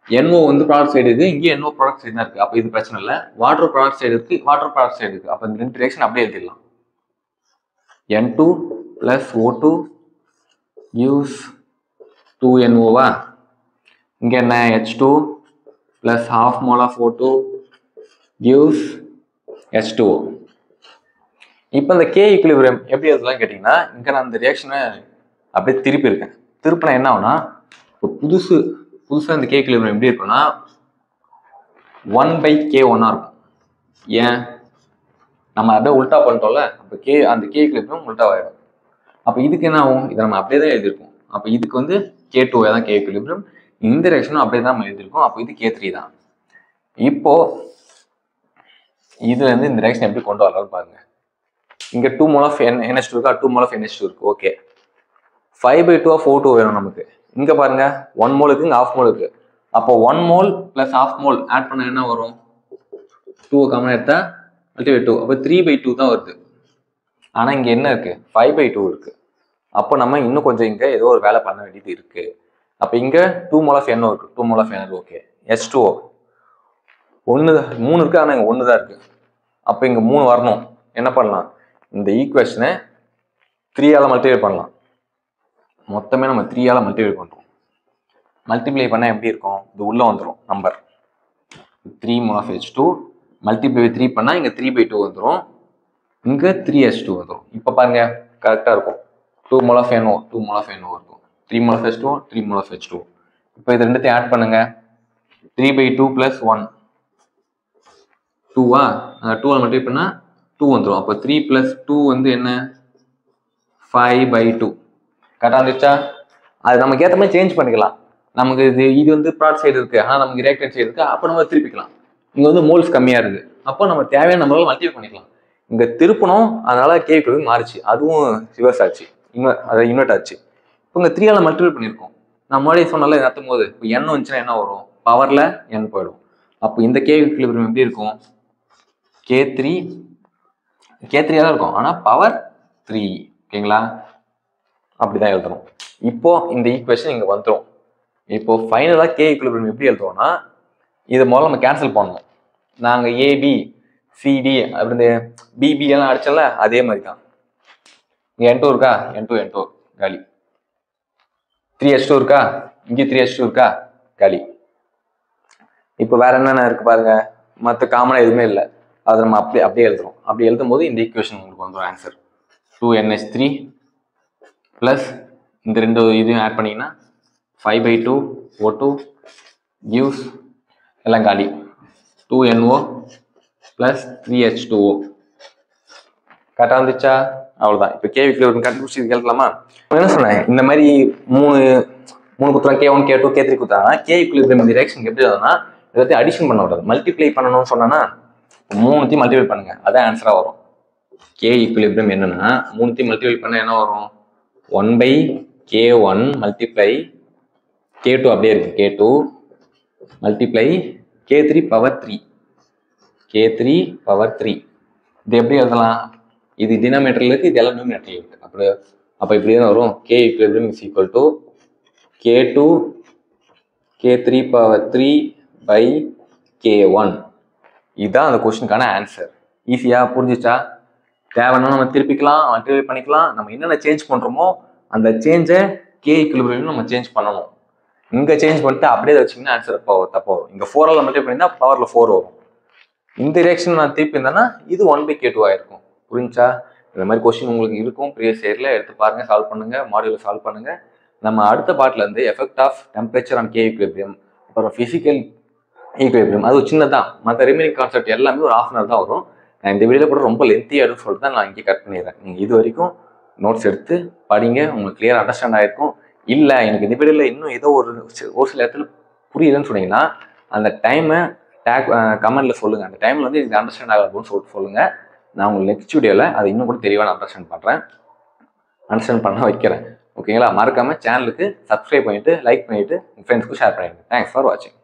A: NO வந்து ப்ராடக்ட் சைடு இருக்கு, இங்கேயும் NO ப்ராடக்ட் சைடு தான் இருக்கு. அப்போ இது பிரச்சனை இல்லை. வாட்டர் ப்ராடக்ட் சைடு இருக்கு, வாட்டர் ப்ராடக்ட் சைடு இருக்கு. அப்போ இந்த ரெண்டு ரியாக்ஷன் அப்படியே எழுதிடலாம். N2 + O2 gives 2NO. இங்க என்ன H2 + ½ mole of O2 gives H2O. இப்போ இந்த K equilibrium எப்படி எழுதலாம் கேட்டீங்கன்னா, இங்க நான் இந்த ரியாக்ஷனை அப்படியே திருப்பி இருக்கேன். திருப்பினா என்ன ஆகும்னா, புதுசா இந்த K equilibrium எப்படி இருக்குன்னா 1/K1 இருக்கும். ஏன் நம்ம அப்படியே உல்டா பண்ணிட்டோம்ல, அப்போ அந்த K equilibrium உல்டாவாயிடும். அப்போ இதுக்கு என்ன ஆகும்? இதை நம்ம அப்படியே தான் எழுதியிருக்கோம். அப்போ இதுக்கு வந்து K2 தான் K equilibrium, இந்த ரியாக்ஷனும் அப்படியே தான் நம்ம எழுதியிருக்கோம். அப்போ இது K3 தான். இப்போ இதுல இருந்து இந்த ரியாக்ஷன் எப்படி கொண்டு வரலாம்னு பாருங்க. இங்கே 2 mole of NH2 இருக்கா, 2 mole of NH2 இருக்கு. ஓகே, 5/2 of O2 வேணும் நமக்கு. இங்கே பாருங்க 1 mole இருக்கு, இங்கே 1/2 mole இருக்கு. அப்போ 1 mole + 1/2 mole ஆட் பண்ண என்ன வரும்? 2 காமன் எடுத்தா மல்டிப்ளை 2, அப்போ 3/2 தான் வருது. ஆனால் இங்கே என்ன இருக்கு? 5/2 இருக்கு. அப்போ நம்ம இன்னும் கொஞ்சம் இங்கே ஏதோ ஒரு வேலை பண்ண வேண்டியது இருக்கு. அப்போ இங்கே 2 mole of NO இருக்கு, 2 mole of NO. Okay, H2O 3 இருக்கு, ஆனால் இங்கே 1 தான் இருக்கு. அப்போ இங்கே 3 வரணும். என்ன பண்ணலாம்? இந்த ஈக்குவேஷனை 3ஆல் மல்டிப்ளை பண்ணலாம். மொத்தமே நம்ம 3ஆல் மல்டிப்ளை பண்ணுறோம். மல்டிப்ளை பண்ணால் எப்படி இருக்கும்? இது உள்ளே வந்துடும் number 3 mole of H2 multiply 3 பண்ணால் இங்கே 3/2 வந்துடும், இங்கே 3H2 வந்துடும். இப்போ பாருங்க கரெக்டாக இருக்கும். 2 mole of NO 2 mole of NO இருக்கும், 3 mole of H2 3 mole of H2. இப்போ இது ரெண்டுத்தையும் ஆட் பண்ணுங்க. 3/2 + 1 2வா? 2ஆல் மல்டிப்ளை பண்ணால் 2 வந்துடும். அப்போ 3 + 2 வந்து என்ன? 5/2. கரெக்டாக இருந்துச்சா? அது நமக்கு ஏற்ற மாதிரி சேஞ்ச் பண்ணிக்கலாம். நமக்கு இது வந்து ப்ராட் சைடு இருக்கு, ஆனால் நமக்கு ரியாக்டன்ட் சைடு இருக்கு. அப்போ நம்ம திருப்பிக்கலாம். இங்கே வந்து மோல்ஸ் கம்மியாக இருக்கு, அப்போ நம்ம தேவையான நம்மளால மல்டிப்ளை பண்ணிக்கலாம். இங்கே திருப்பணும், அதனால கேக்கு மாறிச்சு, அதுவும் ரிவர்ஸ் ஆச்சு, அதை இன்வெர்ட் ஆச்சு. இப்போ இங்கே 3ஆல் மல்டிப்ளை பண்ணியிருக்கோம். நான் முன்னாடி சொன்னால நடத்தும் போது இப்போ n வந்துச்சுன்னா என்ன வரும்? பவரில் n போயிடும். அப்போ இந்த கே ஈக்குலிபிரியம் எப்படி இருக்கும்? K3 தான் இருக்கும், ஆனால் பவர் 3. ஓகேங்களா? அப்படிதான் எழுதணும். இப்போ இந்த ஈக்குவேஷன் இங்கே வந்துடும். இப்போ ஃபைனலாக கே ஈக்குலிபிரியம் எப்படி எழுதுவோம்னா, இது முதல்ல நம்ம கேன்சல் பண்ணணும். நாங்கள் ஏபி சிடி அப்படி பிபி எல்லாம் அடிச்சல, அதே மாதிரி தான். இங்கே N2 இருக்கா? N2 காலி. 3H2 இருக்கா? இங்கே 3H2 இருக்கா? காலி. இப்போ வேற என்னென்ன இருக்கு பாருங்க, மற்ற காமனாக எதுவுமே இல்லை. அதை நம்ம அப்படியே எழுதுறோம். அப்படி எழுதும் போது இந்த ஈக்குவேஷன் உங்களுக்கு வந்துடும் ஆன்சர். 2NH3 ப்ளஸ் இந்த ரெண்டு இதையும் ஆட் பண்ணிங்கன்னா 5/2 O2 gives எல்லாம் காலி 2NO ப்ளஸ் 3H2O. கரெக்டாக வந்துச்சா? அவ்வளோதான். இப்போ கேவிக்கு கண்டுபிடிச்சி கேட்கலாமா? என்ன சொன்னேன், இந்த மாதிரி மூணு குத்துறாங்க, K1 K2 K3 குத்துறாங்கன்னா கே ஈக்குலிபிரியம் இந்த ரியாக்ஷன் எப்படி எழுதுனா, எல்லாத்தையும் அடிஷன் பண்ண விடாது, மல்டிப்ளை பண்ணணும்னு சொன்னா 3த்தையும் மல்டிப்ளை பண்ணுங்க, அதான் ஆன்சராக வரும். கே ஈக்குலிபிரியம் என்னன்னா 3த்தையும் மல்டிப்ளை பண்ண என்ன வரும்? 1/K1 மல்டிப்ளை K2 அப்படியே இருக்கு, K2 multiply K3 power 3 K3 power 3. இது எப்படி எழுதலாம்? இது டினாமினேட்டர்ல இருக்கு, இது எல்லாம் நியூமினேட்டர்ல இருக்கு. அப்போ இப்படி தான் வரும். K equilibrium is equal to K2 K3 power 3/K1. இதுதான் அந்த கொஸ்டினுக்கான ஆன்சர். ஈஸியா புரிஞ்சிச்சா? தேவைன்னா நம்ம திருப்பிக்கலாம், மல்டிப்ளை பண்ணிக்கலாம். நம்ம என்னென்ன சேஞ்ச் பண்றோமோ அந்த சேஞ்சை கே ஈக்குலிபிரியம் நம்ம சேஞ்ச் பண்ணணும். இங்க சேஞ்ச் பண்ணிட்டு அப்படியே வச்சிங்கன்னா ஆன்சர் தப்பா வரும். இங்க 4ஆல் மல்டிப்ளை பண்ணினா பவர்ல 4 வரும். இந்த ரியாக்ஷன் நான் திருப்பி இருந்தேன்னா இது 1/K2 ஆயிருக்கும். புரிஞ்சா? இந்த மாதிரி கொஸ்டின் உங்களுக்கு இருக்கும். ப்ரீவியஸ் இயர்ல எடுத்து பாருங்க, சால்வ் பண்ணுங்க, மாடியூல சால்வ் பண்ணுங்க. நம்ம அடுத்த பார்ட்ல இருந்து effect of temperature on K equilibrium, அப்புறம் பிசிக்கல் ஈக்குலிபிரியம், அது சின்னதான். மற்ற ரிமைனிங் கான்செப்ட் எல்லாமே ஒரு 1/2 hour தான் வரும். நான் இந்த வீடியோ கூட ரொம்ப லென்த்தியாகிடும் சொல்லிட்டு தான் நான் இங்கே கட் பண்ணிடுறேன். நீங்கள் இது வரைக்கும் நோட்ஸ் எடுத்து படிங்க, உங்களுக்கு கிளியர் அண்டர்ஸ்டாண்ட் ஆகிருக்கும். இல்லை எனக்கு இந்த வீடியோவில் இன்னும் ஏதோ ஒரு சில இடத்துல புரியுதுன்னு சொன்னீங்கன்னா அந்த டைமை கமெண்ட்ல சொல்லுங்கள். அந்த டைமில் வந்து இது அண்டர்ஸ்டாண்ட் ஆகாதுன்னு சொல்லிட்டு சொல்லுங்கள். நான் உங்களுக்கு நெக்ஸ்ட் வீடியோவில் அதை இன்னும் கூட தெளிவாக அண்டர்ஸ்டாண்ட் பண்ணுறேன், அண்டர்ஸ்டாண்ட் பண்ண வைக்கிறேன். ஓகேங்களா? மறக்காமல் சேனலுக்கு சப்ஸ்கிரைப் பண்ணிவிட்டு லைக் பண்ணிவிட்டு உங்கள் ஃப்ரெண்ட்ஸ்க்கு ஷேர் பண்ணிடுங்க. தேங்க்ஸ் ஃபார் வாட்சிங்.